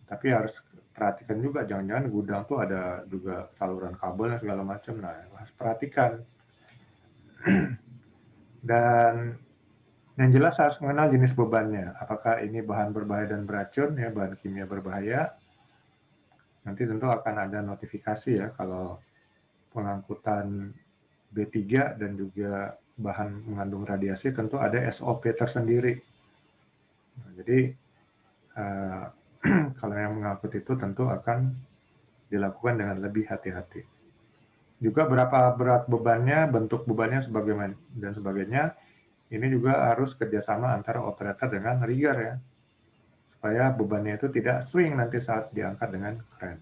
Tapi harus perhatikan juga, jangan-jangan gudang tuh ada juga saluran kabel dan segala macam. Nah, harus perhatikan. Dan yang jelas harus mengenal jenis bebannya. Apakah ini bahan berbahaya dan beracun, ya bahan kimia berbahaya. Nanti tentu akan ada notifikasi ya kalau pengangkutan B3 dan juga bahan mengandung radiasi tentu ada SOP tersendiri. Jadi kalau yang mengangkut itu tentu akan dilakukan dengan lebih hati-hati. Juga berapa berat bebannya, bentuk bebannya sebagaimana dan sebagainya. Ini juga harus kerjasama antara operator dengan rigger ya, supaya bebannya itu tidak swing nanti saat diangkat dengan kren.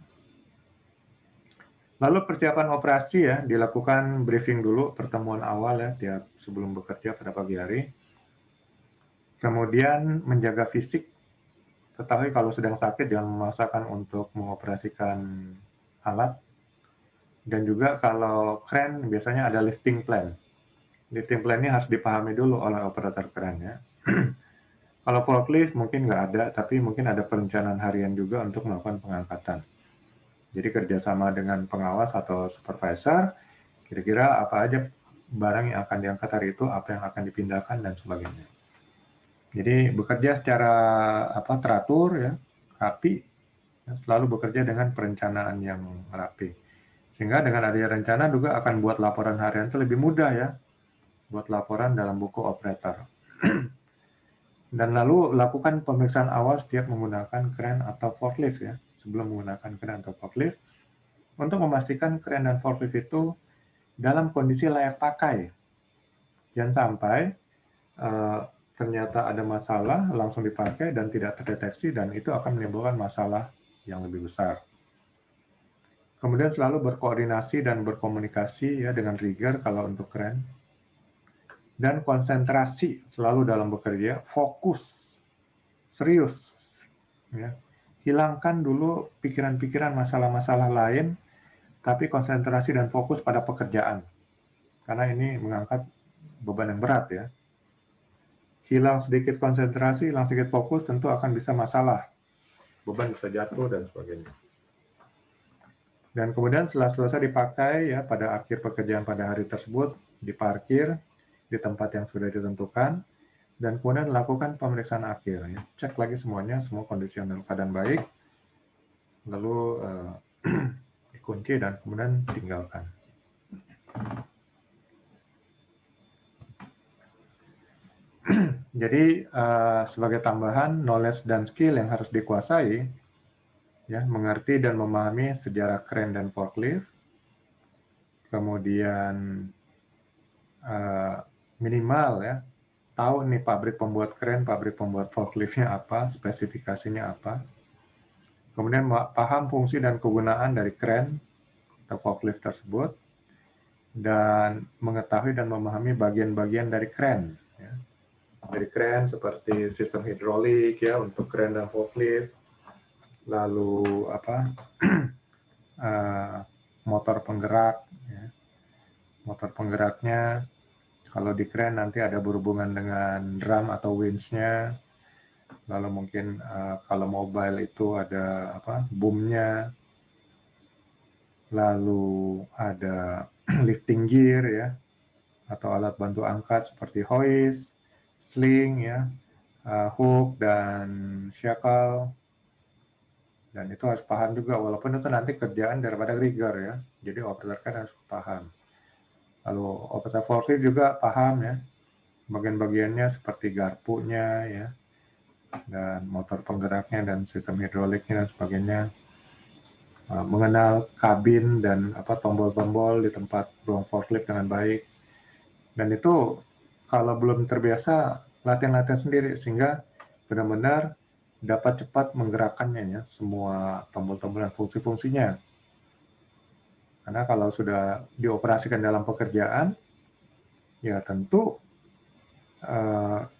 Lalu persiapan operasi ya, dilakukan briefing dulu pertemuan awal ya, tiap sebelum bekerja pada pagi hari. Kemudian menjaga fisik, ketahui kalau sedang sakit jangan memaksakan untuk mengoperasikan alat. Dan juga kalau kren biasanya ada lifting plan. Lifting plan ini harus dipahami dulu oleh operator kren ya. Kalau forklift mungkin nggak ada, tapi mungkin ada perencanaan harian juga untuk melakukan pengangkatan. Jadi kerjasama dengan pengawas atau supervisor, kira-kira apa aja barang yang akan diangkat hari itu, apa yang akan dipindahkan, dan sebagainya. Jadi bekerja secara teratur, ya, rapi, selalu bekerja dengan perencanaan yang rapi. Sehingga dengan adanya rencana juga akan buat laporan harian itu lebih mudah ya, buat laporan dalam buku operator. Dan lalu lakukan pemeriksaan awal setiap menggunakan kren atau forklift ya, sebelum menggunakan kren atau forklift, untuk memastikan kren dan forklift itu dalam kondisi layak pakai. Jangan sampai ternyata ada masalah, langsung dipakai dan tidak terdeteksi, dan itu akan menimbulkan masalah yang lebih besar. Kemudian selalu berkoordinasi dan berkomunikasi ya dengan rigger kalau untuk kren. Dan konsentrasi selalu dalam bekerja, fokus, serius. Ya. Hilangkan dulu pikiran-pikiran masalah-masalah lain, tapi konsentrasi dan fokus pada pekerjaan. Karena ini mengangkat beban yang berat ya. Hilang sedikit konsentrasi, hilang sedikit fokus, tentu akan bisa masalah. Beban bisa jatuh dan sebagainya. Dan kemudian setelah selesai dipakai ya pada akhir pekerjaan pada hari tersebut, diparkir di tempat yang sudah ditentukan, dan kemudian lakukan pemeriksaan akhir. Ya. Cek lagi semuanya, semua kondisi yang dalam keadaan baik, lalu dikunci dan kemudian tinggalkan. Jadi sebagai tambahan, knowledge dan skill yang harus dikuasai, ya, mengerti dan memahami sejarah kren dan forklift, kemudian minimal ya, tahu nih pabrik pembuat kren, pabrik pembuat forkliftnya apa, spesifikasinya apa. Kemudian paham fungsi dan kegunaan dari kren atau forklift tersebut, dan mengetahui dan memahami bagian-bagian dari kren. Ya. Dari kren seperti sistem hidrolik ya untuk kren dan forklift, lalu motor penggerak, ya. Motor penggeraknya kalau di kren nanti ada berhubungan dengan drum atau winch-nya, lalu mungkin kalau mobile itu ada boom-nya, lalu ada lifting gear ya, atau alat bantu angkat seperti hoist, sling ya, hook dan shackle. Dan itu harus paham juga, walaupun itu nanti kerjaan daripada rigger ya. Jadi operator kan harus paham. Lalu operator forklift juga paham ya, bagian-bagiannya seperti garpunya ya, dan motor penggeraknya dan sistem hidroliknya dan sebagainya. Mengenal kabin dan tombol-tombol di tempat ruang forklift dengan baik. Dan itu kalau belum terbiasa, latihan-latihan sendiri sehingga benar-benar dapat cepat menggerakkannya ya, semua tombol-tombol dan fungsi-fungsinya. Karena kalau sudah dioperasikan dalam pekerjaan, ya tentu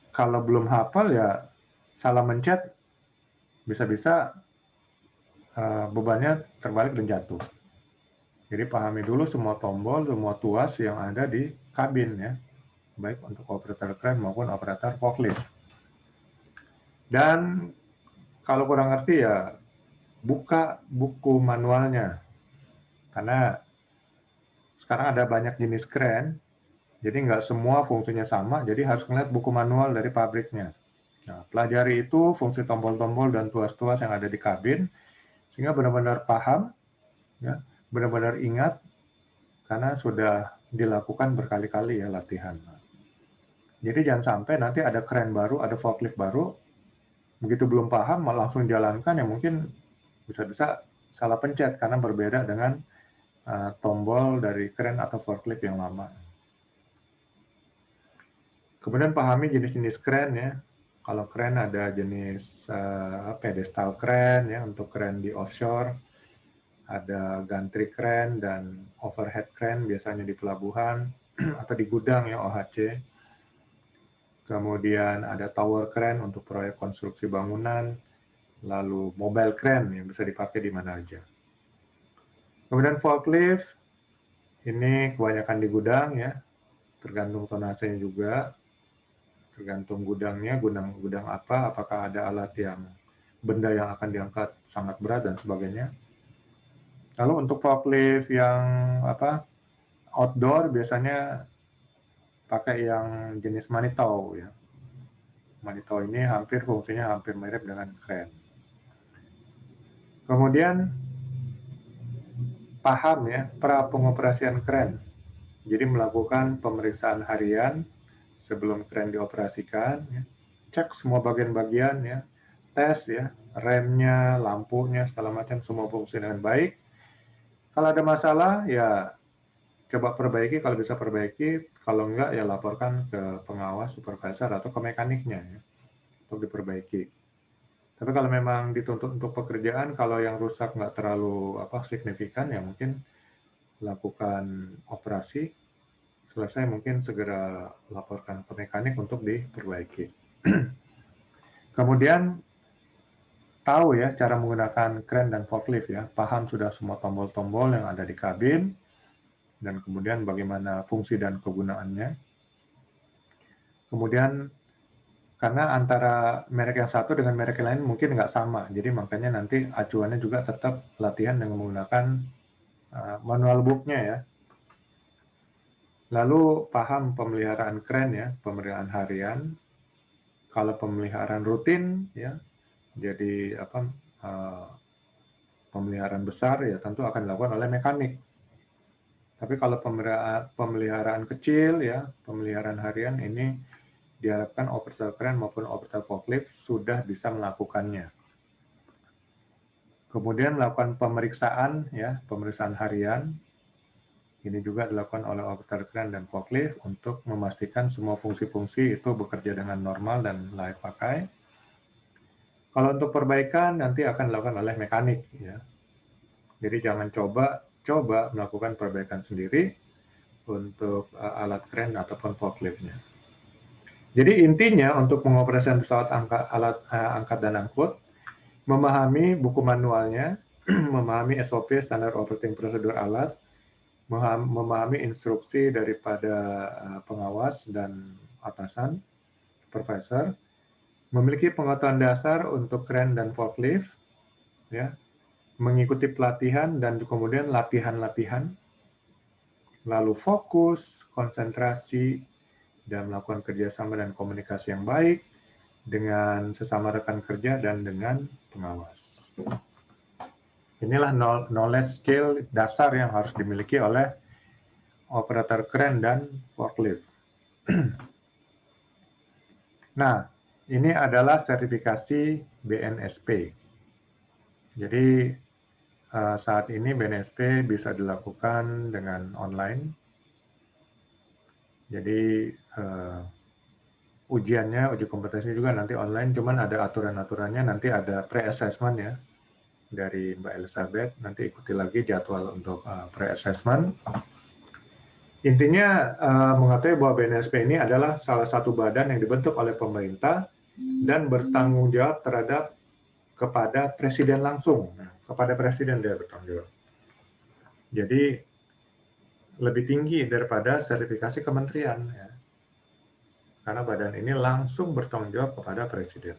kalau belum hafal ya salah mencet, bisa-bisa bebannya terbalik dan jatuh. Jadi pahami dulu semua tombol, semua tuas yang ada di kabin ya, baik untuk operator kren maupun operator forklift. Dan kalau kurang ngerti ya buka buku manualnya, karena sekarang ada banyak jenis kren, jadi nggak semua fungsinya sama, jadi harus ngeliat buku manual dari pabriknya. Nah, pelajari itu fungsi tombol-tombol dan tuas-tuas yang ada di kabin, sehingga benar-benar paham, ya, benar-benar ingat, karena sudah dilakukan berkali-kali ya latihan. Jadi jangan sampai nanti ada kren baru, ada forklift baru, begitu belum paham malah langsung jalankan, ya mungkin bisa-bisa salah pencet karena berbeda dengan tombol dari kren atau forklift yang lama. Kemudian pahami jenis-jenis kren ya. Kalau kren ada jenis pedestal kren ya untuk kren di offshore, ada gantry kren dan overhead kren biasanya di pelabuhan atau di gudang ya OHC. Kemudian ada tower kren untuk proyek konstruksi bangunan, lalu mobile kren yang bisa dipakai di mana aja. Kemudian forklift, ini kebanyakan di gudang ya, tergantung tonasenya juga, tergantung gudangnya, gudang apa, apakah ada alat benda yang akan diangkat sangat berat dan sebagainya. Lalu untuk forklift yang outdoor biasanya pakai yang jenis Manitow ya. Manitow ini fungsinya hampir mirip dengan kren. Kemudian paham ya pra pengoperasian kren. Jadi melakukan pemeriksaan harian sebelum kren dioperasikan, ya. Cek semua bagian-bagian ya, tes ya, remnya, lampunya, segala macam semua fungsi dengan baik. Kalau ada masalah ya coba perbaiki, kalau bisa perbaiki, kalau enggak ya laporkan ke pengawas, supervisor atau ke mekaniknya ya, untuk diperbaiki. Tapi kalau memang dituntut untuk pekerjaan, kalau yang rusak nggak terlalu signifikan ya mungkin lakukan operasi, selesai mungkin segera laporkan ke mekanik untuk diperbaiki. Kemudian tahu ya cara menggunakan kren dan forklift ya, paham sudah semua tombol-tombol yang ada di kabin, dan kemudian bagaimana fungsi dan kegunaannya. Kemudian karena antara merek yang satu dengan merek yang lain mungkin nggak sama, jadi makanya nanti acuannya juga tetap latihan dengan menggunakan manual book-nya ya. Lalu paham pemeliharaan kren ya, pemeliharaan harian. Kalau pemeliharaan rutin ya, jadi pemeliharaan besar ya tentu akan dilakukan oleh mekanik. Tapi kalau pemeliharaan kecil ya, pemeliharaan harian ini diharapkan operator kren maupun operator forklift sudah bisa melakukannya. Kemudian melakukan pemeriksaan ya, pemeriksaan harian. Ini juga dilakukan oleh operator kren dan forklift untuk memastikan semua fungsi-fungsi itu bekerja dengan normal dan layak pakai. Kalau untuk perbaikan nanti akan dilakukan oleh mekanik ya. Jadi jangan coba melakukan perbaikan sendiri untuk alat kren ataupun forkliftnya. Jadi intinya untuk pengoperasian pesawat angkat dan angkut, memahami buku manualnya, memahami SOP standar operating procedure alat, memahami instruksi daripada pengawas dan atasan, supervisor, memiliki pengetahuan dasar untuk kren dan forklift, ya, mengikuti pelatihan dan kemudian latihan-latihan, lalu fokus, konsentrasi, dan melakukan kerjasama dan komunikasi yang baik dengan sesama rekan kerja dan dengan pengawas. Inilah knowledge skill dasar yang harus dimiliki oleh operator kren dan forklift. Nah, ini adalah sertifikasi BNSP. Jadi saat ini BNSP bisa dilakukan dengan online. Jadi uji kompetensi juga nanti online, cuman ada aturan-aturannya, nanti ada pre-assessment ya dari Mbak Elizabeth, nanti ikuti lagi jadwal untuk pre-assessment. Intinya mengetahui bahwa BNSP ini adalah salah satu badan yang dibentuk oleh pemerintah dan bertanggung jawab kepada presiden langsung. Nah, kepada presiden dia bertanggung jawab. Jadi lebih tinggi daripada sertifikasi kementerian ya. Karena badan ini langsung bertanggung jawab kepada presiden.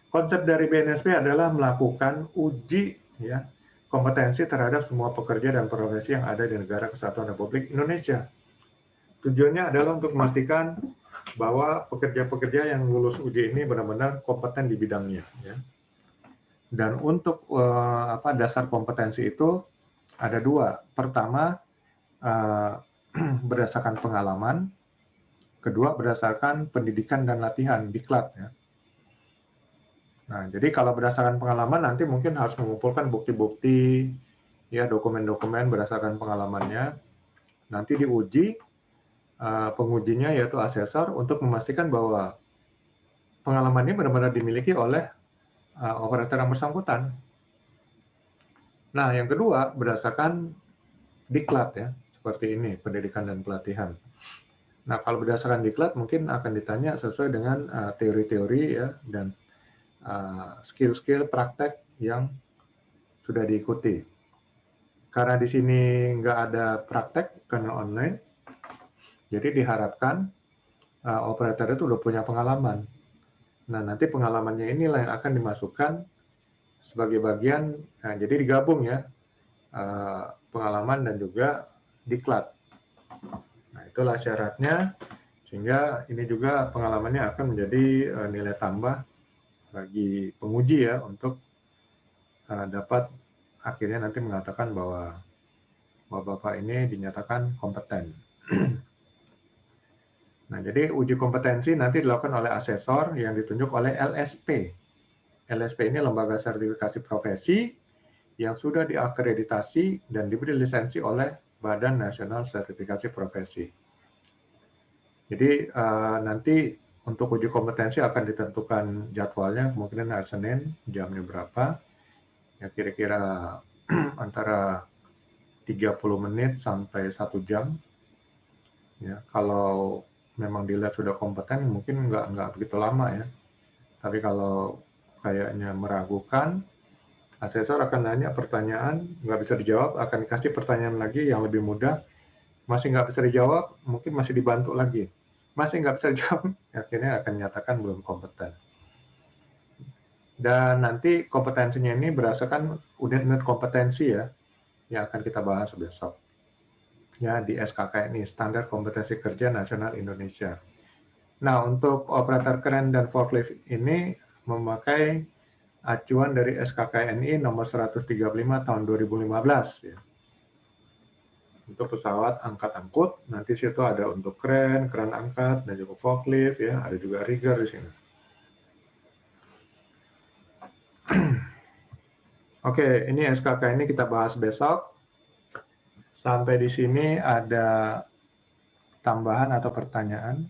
Konsep dari BNSP adalah melakukan uji ya kompetensi terhadap semua pekerja dan profesi yang ada di Negara Kesatuan Republik Indonesia. Tujuannya adalah untuk memastikan bahwa pekerja-pekerja yang lulus uji ini benar-benar kompeten di bidangnya. Ya. Dan untuk dasar kompetensi itu ada dua. Pertama, berdasarkan pengalaman. Kedua, berdasarkan pendidikan dan latihan, diklat. Ya. Nah, jadi kalau berdasarkan pengalaman nanti mungkin harus mengumpulkan bukti-bukti, ya dokumen-dokumen berdasarkan pengalamannya. Nanti diuji, pengujinya yaitu asesor untuk memastikan bahwa pengalaman ini benar-benar dimiliki oleh operator yang bersangkutan. Nah, yang kedua berdasarkan diklat ya, seperti ini pendidikan dan pelatihan. Nah, kalau berdasarkan diklat mungkin akan ditanya sesuai dengan teori-teori ya dan skill-skill praktek yang sudah diikuti. Karena di sini nggak ada praktek karena online, jadi diharapkan operator itu udah punya pengalaman. Nah, nanti pengalamannya inilah yang akan dimasukkan sebagai bagian, jadi digabung ya, pengalaman dan juga diklat. Nah, itulah syaratnya, sehingga ini juga pengalamannya akan menjadi nilai tambah bagi penguji ya, untuk dapat akhirnya nanti mengatakan bahwa Bapak ini dinyatakan kompeten. Nah, jadi uji kompetensi nanti dilakukan oleh asesor yang ditunjuk oleh LSP. LSP ini lembaga sertifikasi profesi yang sudah diakreditasi dan diberi lisensi oleh Badan Nasional Sertifikasi Profesi. Jadi nanti untuk uji kompetensi akan ditentukan jadwalnya, kemungkinan hari Senin, jamnya berapa, ya kira-kira antara 30 menit sampai 1 jam. Ya, kalau memang dilihat sudah kompeten, mungkin nggak begitu lama ya. Tapi kalau kayaknya meragukan, asesor akan nanya pertanyaan, nggak bisa dijawab, akan dikasih pertanyaan lagi yang lebih mudah. Masih nggak bisa dijawab, mungkin masih dibantu lagi. Masih nggak bisa dijawab, akhirnya akan nyatakan belum kompeten. Dan nanti kompetensinya ini berdasarkan unit-unit kompetensi ya, yang akan kita bahas besok. Ya, di SKKNI, Standar Kompetensi Kerja Nasional Indonesia. Nah, untuk operator kren dan forklift ini memakai acuan dari SKKNI nomor 135 tahun 2015 ya. Untuk pesawat angkat-angkut, nanti situ ada untuk kren angkat, dan juga forklift ya, ada juga rigger di sini. Oke, ini SKKNI kita bahas besok. Sampai di sini ada tambahan atau pertanyaan?